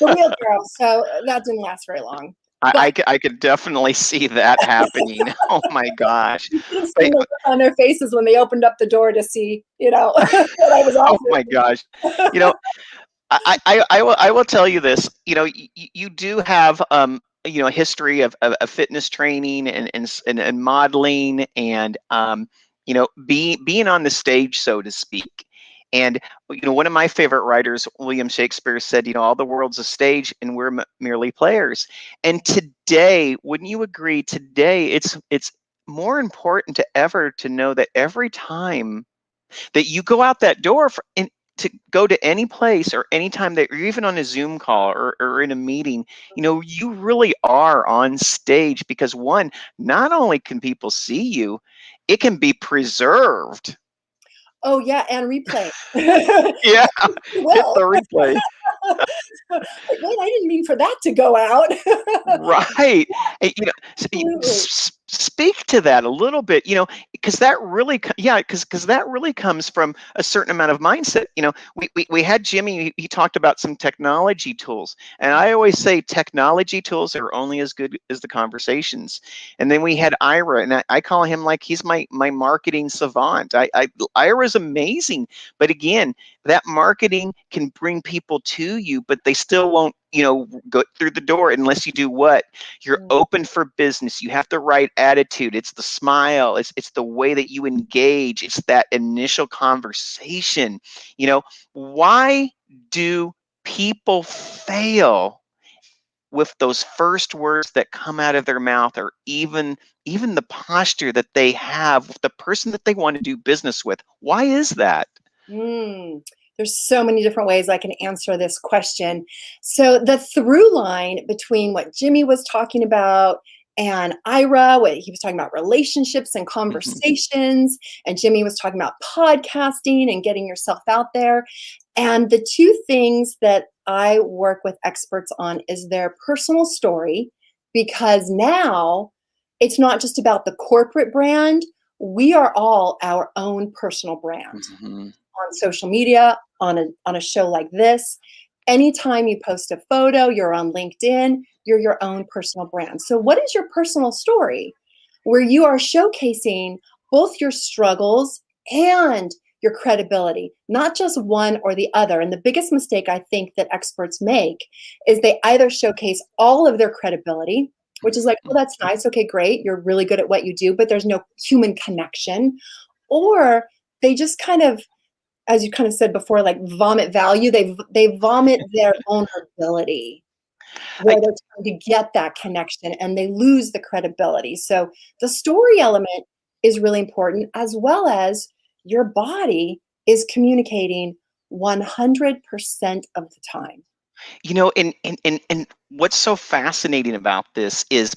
the wheelbarrow. So that didn't last very long. I could definitely see that happening. Oh my gosh. You could have seen the look on their faces when they opened up the door to see, what I was Oh offering. my gosh. You know, I will tell you this. You do have a history of fitness training and modeling and being on the stage, so to speak. And one of my favorite writers, William Shakespeare, said, all the world's a stage and we're merely players. And today, wouldn't you agree? Today, it's more important to ever to know that every time that you go out that door to go to any place or anytime that you're even on a Zoom call or in a meeting, you really are on stage because one, not only can people see you, it can be preserved. Oh yeah, and replay. Yeah, hit the replay. Wait, I didn't mean for that to go out. Right. And, speak to that a little bit, because that really, because that really comes from a certain amount of mindset. We had Jimmy, he talked about some technology tools, and I always say technology tools are only as good as the conversations. And then we had Ira, and I call him like he's my marketing savant. Ira's amazing, but again, that marketing can bring people to you, but they still won't, go through the door unless you do what? You're open for business. You have the right attitude. It's the smile. It's the way that you engage. It's that initial conversation. Why do people fail with those first words that come out of their mouth, or even the posture that they have with the person that they want to do business with? Why is that? There's so many different ways I can answer this question. So the through line between what Jimmy was talking about and Ira, what he was talking about relationships and conversations, and Jimmy was talking about podcasting and getting yourself out there. And the two things that I work with experts on is their personal story, because now it's not just about the corporate brand. We are all our own personal brand. On social media, on a show like this. Anytime you post a photo, you're on LinkedIn, you're your own personal brand. So what is your personal story where you are showcasing both your struggles and your credibility, not just one or the other? And the biggest mistake I think that experts make is they either showcase all of their credibility, which is like, oh, that's nice. Okay, great. You're really good at what you do, but there's no human connection. Or they just kind of, as you kind of said before, like vomit value. They vomit their vulnerability, where they're trying to get that connection, and they lose the credibility. So the story element is really important, as well as your body is communicating 100% of the time. And what's so fascinating about this is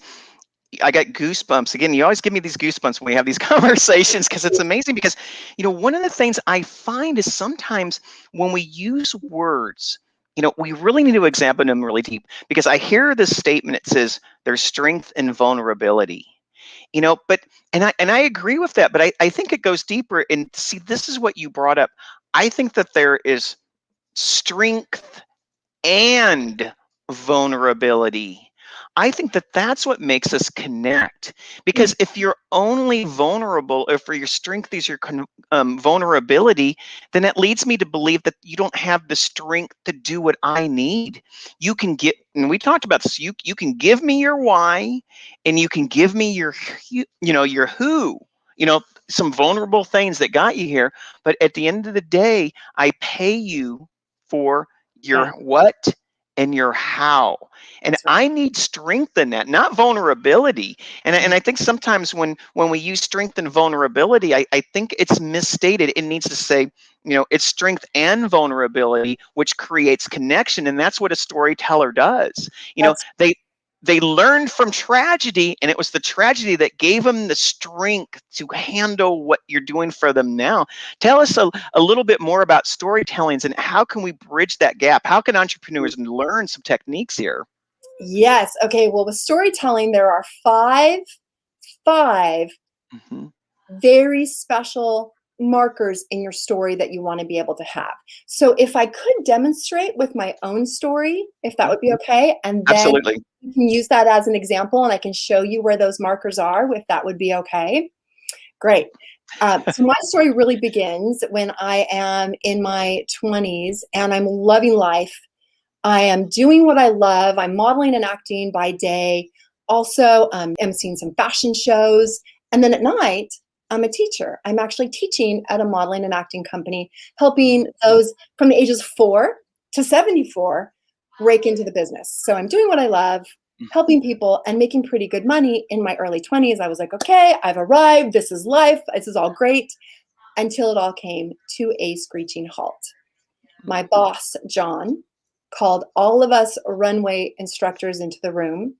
I got goosebumps. Again, you always give me these goosebumps when we have these conversations, because it's amazing. Because, one of the things I find is sometimes when we use words, we really need to examine them really deep, because I hear this statement. It says there's strength and vulnerability, but I agree with that. But I think it goes deeper. And see, this is what you brought up. I think that there is strength and vulnerability. I think that that's what makes us connect, because if you're only vulnerable, or for your strength is your vulnerability, then it leads me to believe that you don't have the strength to do what I need. You can get, and we talked about this, you can give me your why, and you can give me your your who, some vulnerable things that got you here. But at the end of the day, I pay you for your what and your how. And I need strength in that, not vulnerability. And I think sometimes when we use strength and vulnerability, I think it's misstated. It needs to say, it's strength and vulnerability, which creates connection. And that's what a storyteller does. That's They learned from tragedy, and it was the tragedy that gave them the strength to handle what you're doing for them now. Tell us a little bit more about storytellings and how can we bridge that gap? How can entrepreneurs learn some techniques here? Yes. Okay. Well, with storytelling, there are five Mhm. very special markers in your story that you want to be able to have. So if I could demonstrate with my own story, if that would be okay, and then Absolutely. you can use that as an example and I can show you where those markers are, if that would be okay. Great. So my story really begins when I am in my 20s and I'm loving life. I am doing what I love. I'm modeling and acting by day. Also, emceeing some fashion shows. And then at night, I'm a teacher. I'm actually teaching at a modeling and acting company, helping those from the ages 4 to 74 break into the business. So I'm doing what I love, helping people and making pretty good money. In my early 20s, I was like, okay, I've arrived. This is life. This is all great. Until it all came to a screeching halt. My boss, John, called all of us runway instructors into the room,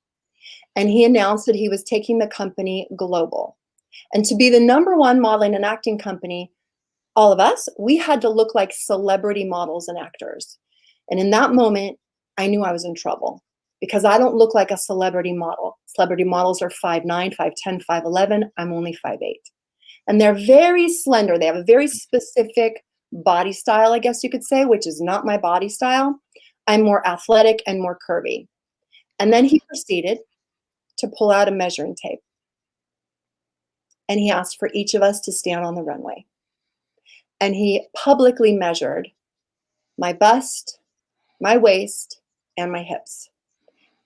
and he announced that he was taking the company global. And to be the #1 modeling and acting company, all of us, we had to look like celebrity models and actors. And in that moment, I knew I was in trouble because I don't look like a celebrity model. Celebrity models are 5'9", 5'10", 5'11". I'm only 5'8". And they're very slender. They have a very specific body style, I guess you could say, which is not my body style. I'm more athletic and more curvy. And then he proceeded to pull out a measuring tape. And he asked for each of us to stand on the runway. And he publicly measured my bust, my waist, and my hips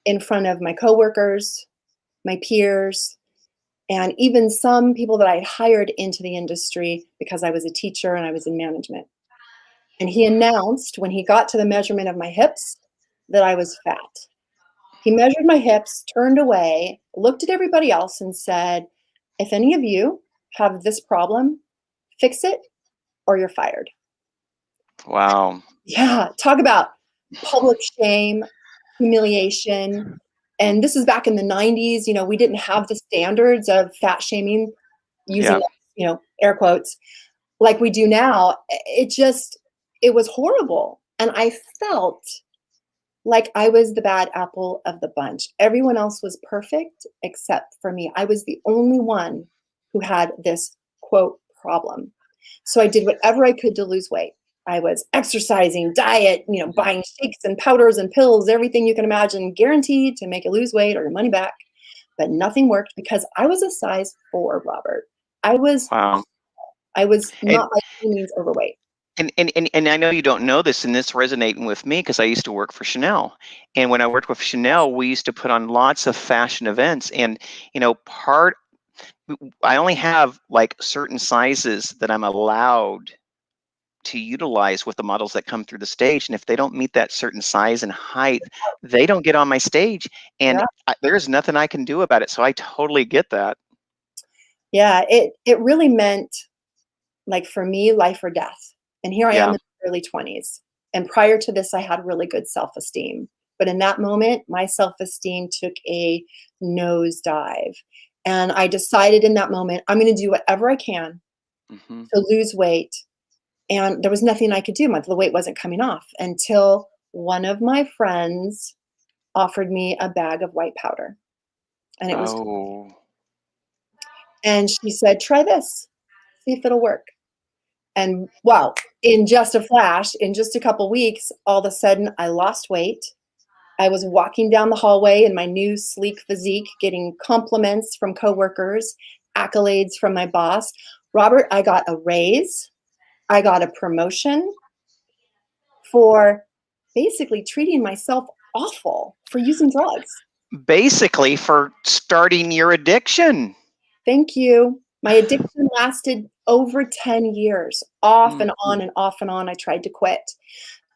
in front of my coworkers, my peers, and even some people that I'd hired into the industry because I was a teacher and I was in management. And he announced when he got to the measurement of my hips that I was fat. He measured my hips, turned away, looked at everybody else and said, if any of you have this problem, fix it or you're fired. Wow. Yeah, talk about public shame, humiliation. And this is back in the 90s. We didn't have the standards of fat shaming, using, air quotes, like we do now. It was horrible. And I felt like I was the bad apple of the bunch. Everyone else was perfect except for me. I was the only one who had this, quote, problem. So I did whatever I could to lose weight. I was exercising, diet, buying shakes and powders and pills, everything you can imagine, guaranteed to make you lose weight or your money back. But nothing worked because I was a size 4, Robert. I was Wow. not by any means overweight. And I know you don't know this, and this resonating with me because I used to work for Chanel. And when I worked with Chanel, we used to put on lots of fashion events. And, I only have like certain sizes that I'm allowed to utilize with the models that come through the stage. And if they don't meet that certain size and height, they don't get on my stage. And there's nothing I can do about it. So I totally get that. Yeah, it really meant, like, for me, life or death. And here I am in the early 20s. And prior to this, I had really good self-esteem. But in that moment, my self-esteem took a nosedive. And I decided in that moment, I'm going to do whatever I can to lose weight. And there was nothing I could do. The weight wasn't coming off until one of my friends offered me a bag of white powder. And it was, and she said, try this, see if it'll work. And wow, in just a flash, in just a couple weeks, all of a sudden I lost weight. I was walking down the hallway in my new sleek physique, getting compliments from coworkers, accolades from my boss. Robert, I got a raise. I got a promotion for basically treating myself awful for using drugs. Basically for starting your addiction. Thank you. My addiction lasted over 10 years, off and on and off and on. I tried to quit,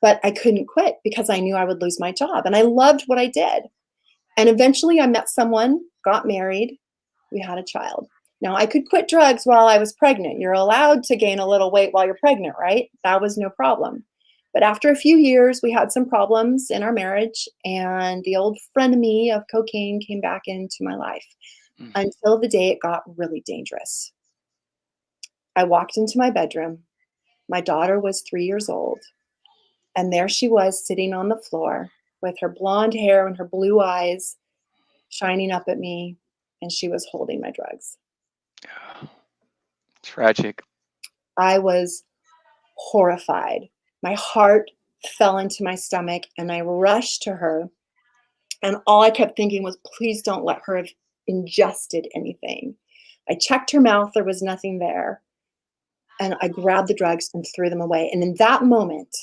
but I couldn't quit because I knew I would lose my job. And I loved what I did. And eventually I met someone, got married, we had a child. Now, I could quit drugs while I was pregnant. You're allowed to gain a little weight while you're pregnant, right? That was no problem. But after a few years, we had some problems in our marriage, and the old frenemy of cocaine came back into my life until the day it got really dangerous. I walked into my bedroom. My daughter was 3 years old, and there she was sitting on the floor with her blonde hair and her blue eyes shining up at me, and she was holding my drugs. Tragic. I was horrified. My heart fell into my stomach, and I rushed to her. And all I kept thinking was, please don't let her have ingested anything. I checked her mouth. There was nothing there. And I grabbed the drugs and threw them away. And in that moment,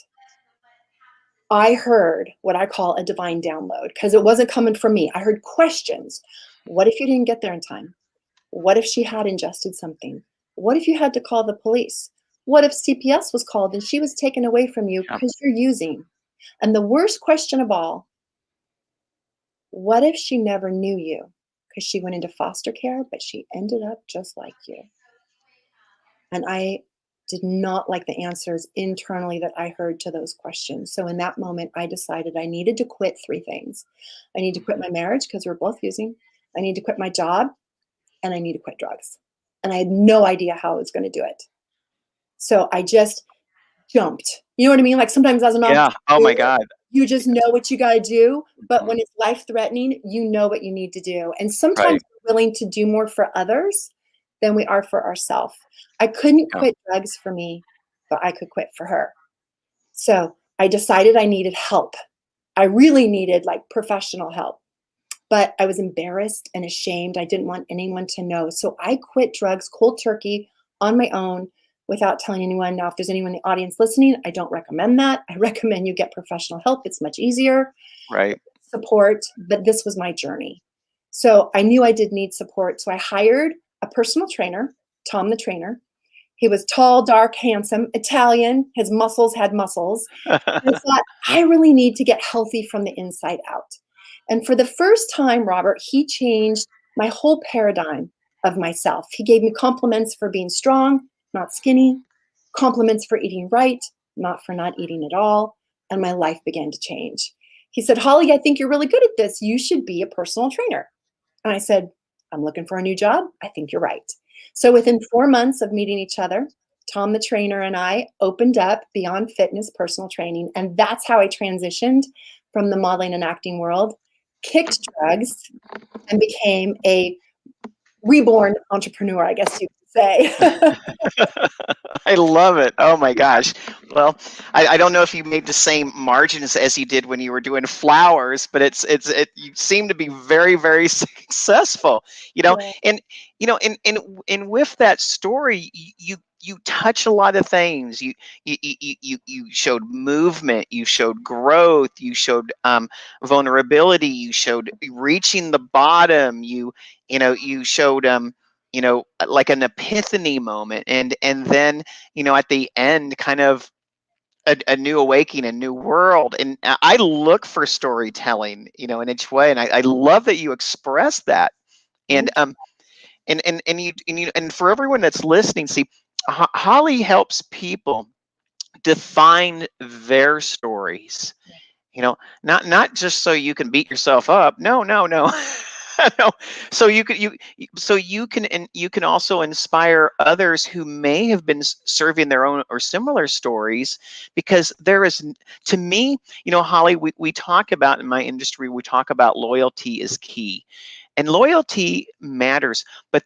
I heard what I call a divine download, because it wasn't coming from me. I heard questions. What if you didn't get there in time? What if she had ingested something? What if you had to call the police? What if CPS was called and she was taken away from you because you're using? And the worst question of all, what if she never knew you because she went into foster care, but she ended up just like you? And I did not like the answers internally that I heard to those questions. So in that moment, I decided I needed to quit 3 things. I need to quit my marriage because we're both using. I need to quit my job, and I need to quit drugs. And I had no idea how I was going to do it. So I just jumped. You know what I mean? Like sometimes as an Yeah. Oh my God. you just know what you got to do. But when it's life-threatening, you know what you need to do. And sometimes we're willing to do more for others than we are for ourselves. I couldn't quit drugs for me, but I could quit for her. So I decided I needed help. I really needed like professional help. But I was embarrassed and ashamed. I didn't want anyone to know. So I quit drugs cold turkey on my own without telling anyone. Now, if there's anyone in the audience listening, I don't recommend that. I recommend you get professional help. It's much easier. Right. Support, but this was my journey. So I knew I did need support. So I hired a personal trainer, Tom the Trainer. He was tall, dark, handsome, Italian. His muscles had muscles. I thought, I really need to get healthy from the inside out. And for the first time, Robert, he changed my whole paradigm of myself. He gave me compliments for being strong, not skinny, compliments for eating right, not for not eating at all. And my life began to change. He said, Holly, I think you're really good at this. You should be a personal trainer. And I said, I'm looking for a new job. I think you're right. So within 4 months of meeting each other, Tom the Trainer and I opened up Beyond Fitness Personal Training. And that's how I transitioned from the modeling and acting world, kicked drugs, and became a reborn entrepreneur, I guess you could say. I love it. Oh my gosh. Well, I don't know if you made the same margins as you did when you were doing flowers, but you seem to be very, very successful, Yeah. and with that story, you touch a lot of things. You showed movement, you showed growth, you showed vulnerability, you showed reaching the bottom, you showed like an epiphany moment, and then at the end kind of a new awakening, a new world. And I look for storytelling in each way, and I love that you express that. And and for everyone that's listening, see, Holly helps people define their stories, not just so you can beat yourself up. No. No. So you can also inspire others who may have been serving their own or similar stories, because there is, to me, Holly, we talk about, in my industry, we talk about loyalty is key. And loyalty matters, but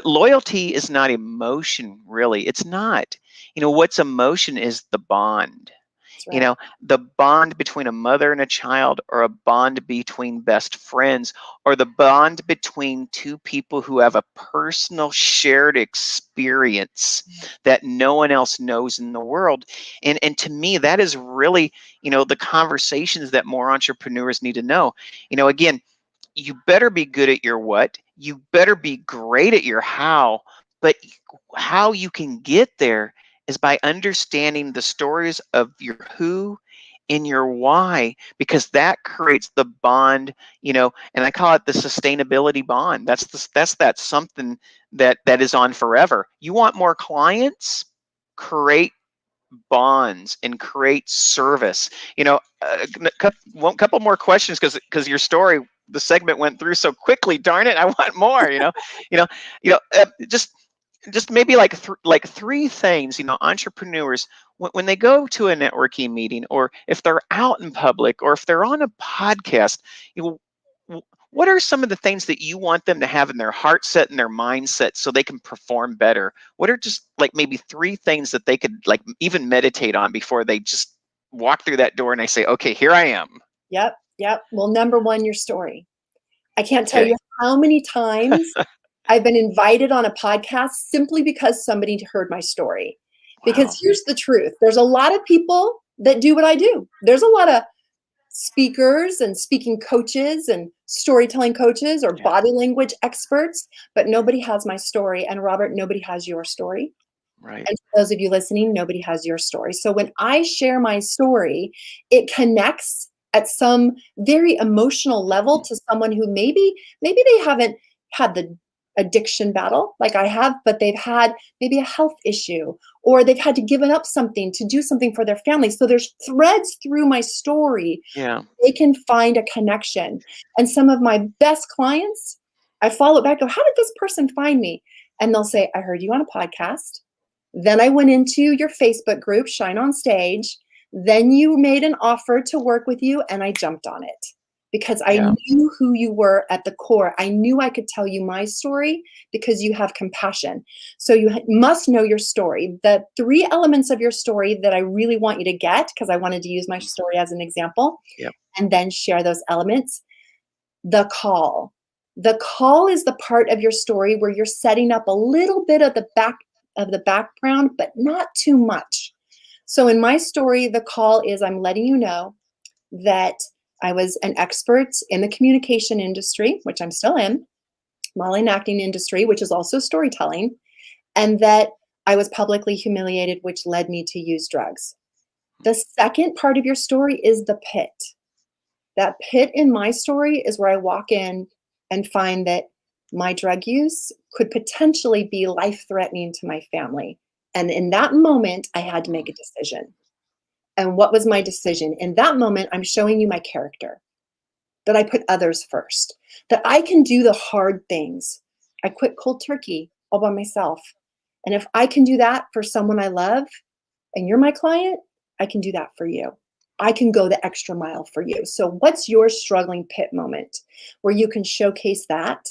loyalty is not emotion, really. It's not. What's emotion is the bond. Right. The bond between a mother and a child, or a bond between best friends, or the bond between two people who have a personal shared experience that no one else knows in the world. And to me, that is really, the conversations that more entrepreneurs need to know. Again, you better be good at your what, you better be great at your how, but how you can get there is by understanding the stories of your who in your why, because that creates the bond, and I call it the sustainability bond. That's something that is on forever. You want more clients? Create bonds and create service. A couple more questions, because your story, the segment went through so quickly. Darn it, I want more. Just maybe like three things. Entrepreneurs, when they go to a networking meeting, or if they're out in public, or if they're on a podcast, what are some of the things that you want them to have in their heart set and their mindset so they can perform better? What are just like maybe three things that they could like even meditate on before they just walk through that door and they say, okay, here I am? Yep. Well, number one, your story. I can't tell you how many times I've been invited on a podcast simply because somebody heard my story. Because here's the truth. There's a lot of people that do what I do. There's a lot of speakers and speaking coaches and storytelling coaches or body language experts, but nobody has my story. And Robert, nobody has your story. Right. And for those of you listening, nobody has your story. So when I share my story, it connects at some very emotional level to someone who maybe they haven't had the addiction battle like I have, but they've had maybe a health issue, or they've had to give up something to do something for their family. So there's threads through my story. Yeah. They can find a connection. And some of my best clients, I follow back, go, how did this person find me? And they'll say, I heard you on a podcast. Then I went into your Facebook group, Shine on Stage. Then you made an offer to work with you, and I jumped on it. Because I knew who you were at the core. I knew I could tell you my story because you have compassion. So you must know your story. The three elements of your story that I really want you to get, because I wanted to use my story as an example, and then share those elements. The call. The call is the part of your story where you're setting up a little bit of the background, but not too much. So in my story, the call is I'm letting you know that I was an expert in the communication industry, which I'm still in, modeling acting industry, which is also storytelling, and that I was publicly humiliated, which led me to use drugs. The second part of your story is the pit. That pit in my story is where I walk in and find that my drug use could potentially be life-threatening to my family. And in that moment, I had to make a decision. And what was my decision? In that moment, I'm showing you my character, that I put others first, that I can do the hard things. I quit cold turkey all by myself. And if I can do that for someone I love, and you're my client, I can do that for you. I can go the extra mile for you. So what's your struggling pit moment where you can showcase that?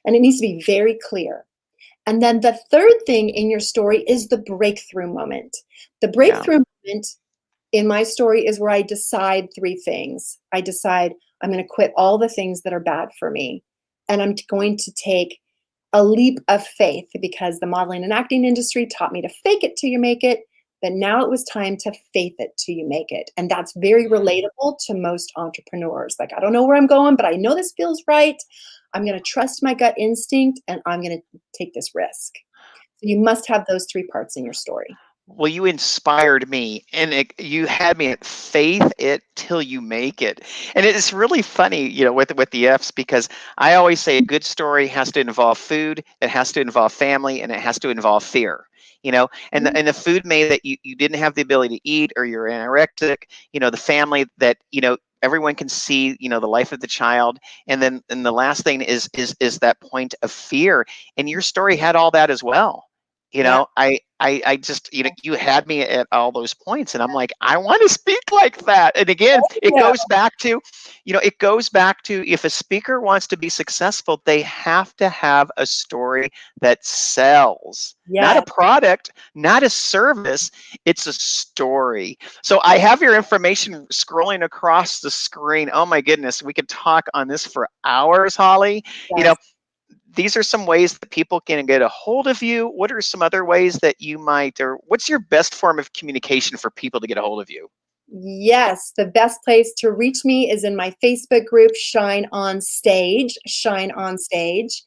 And it needs to be very clear. And then the third thing in your story is the breakthrough moment. The breakthrough moment in my story is where I decide three things. I decide I'm going to quit all the things that are bad for me. And I'm going to take a leap of faith, because the modeling and acting industry taught me to fake it till you make it. But now it was time to faith it till you make it. And that's very relatable to most entrepreneurs. Like, I don't know where I'm going, but I know this feels right. I'm going to trust my gut instinct, and I'm going to take this risk. So you must have those three parts in your story. Well, you inspired me, and you had me at faith it till you make it. And it's really funny, with the F's, because I always say a good story has to involve food, it has to involve family, and it has to involve fear. And the food may that you didn't have the ability to eat, or you're anorexic, the family that, everyone can see, the life of the child. And then the last thing is that point of fear. And your story had all that as well. I just, you had me at all those points, and I'm like, I want to speak like that. And again, it goes back to, if a speaker wants to be successful, they have to have a story that sells, not a product, not a service. It's a story. So I have your information scrolling across the screen. Oh my goodness, we could talk on this for hours, Holly. These are some ways that people can get a hold of you. What are some other ways that you might, or what's your best form of communication for people to get a hold of you? Yes, the best place to reach me is in my Facebook group, Shine on Stage, Shine on Stage.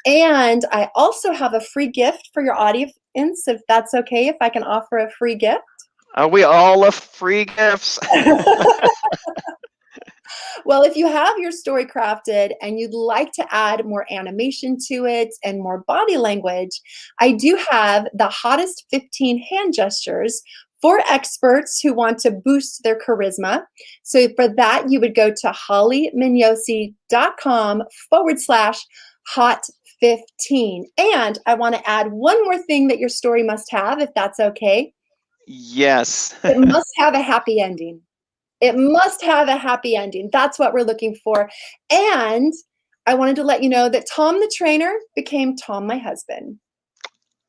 And I also have a free gift for your audience, if that's okay, if I can offer a free gift. We all love free gifts. Well, if you have your story crafted and you'd like to add more animation to it and more body language, I do have the hottest 15 hand gestures for experts who want to boost their charisma. So for that, you would go to hollyminyosi.com/hot15. And I want to add one more thing that your story must have, if that's okay. Yes. It must have a happy ending. It must have a happy ending. That's what we're looking for. And I wanted to let you know that Tom the trainer became Tom my husband.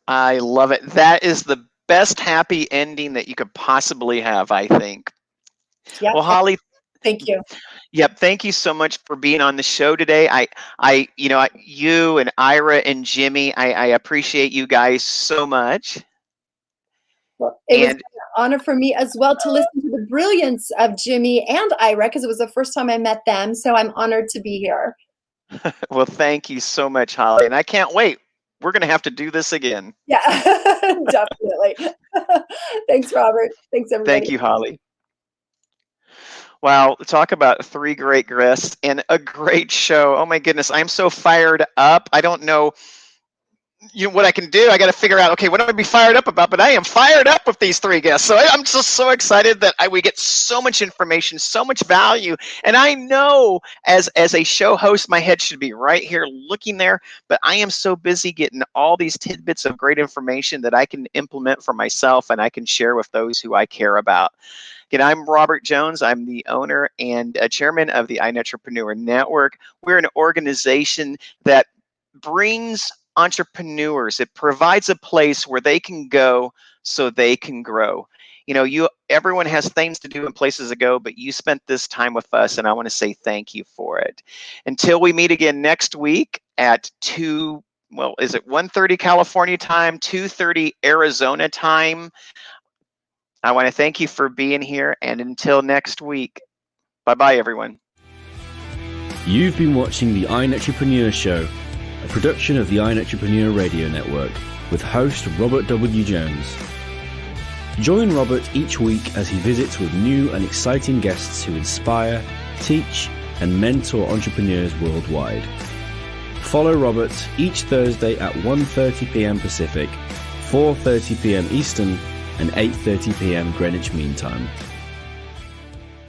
I love it. That is the best happy ending that you could possibly have, I think. Yep. Well, Holly, Thank you. yep, thank you so much for being on the show today. You and Ira and Jimmy, I appreciate you guys so much. Well, it was an honor for me as well to listen to the brilliance of Jimmy and Ira, because it was the first time I met them. So I'm honored to be here. Well, thank you so much, Holly. And I can't wait. We're going to have to do this again. Yeah, definitely. Thanks, Robert. Thanks, everybody. Thank you, Holly. Wow, talk about 3 great guests and a great show. Oh my goodness, I'm so fired up. I don't know what I can do. I got to figure out, okay, what am I be fired up about? But I am fired up with these 3 guests. So I'm just so excited that we get so much information, so much value. And I know as a show host, my head should be right here looking there, but I am so busy getting all these tidbits of great information that I can implement for myself and I can share with those who I care about. Again, I'm Robert Jones. I'm the owner and chairman of the iNetrepreneur Network. We're an organization that brings entrepreneurs. It provides a place where they can go so they can grow. Everyone has things to do and places to go, but you spent this time with us, and I want to say thank you for it. Until we meet again next week at 1:30 California time, 2:30 Arizona time. I want to thank you for being here, and until next week, bye-bye, everyone. You've been watching the iNetrepreneur Show, a production of the iNetrepreneur Radio Network, with host Robert W. Jones. Join Robert each week as he visits with new and exciting guests who inspire, teach, and mentor entrepreneurs worldwide. Follow Robert each Thursday at 1:30 p.m. Pacific, 4:30 p.m. Eastern, and 8:30 p.m. Greenwich Mean Time.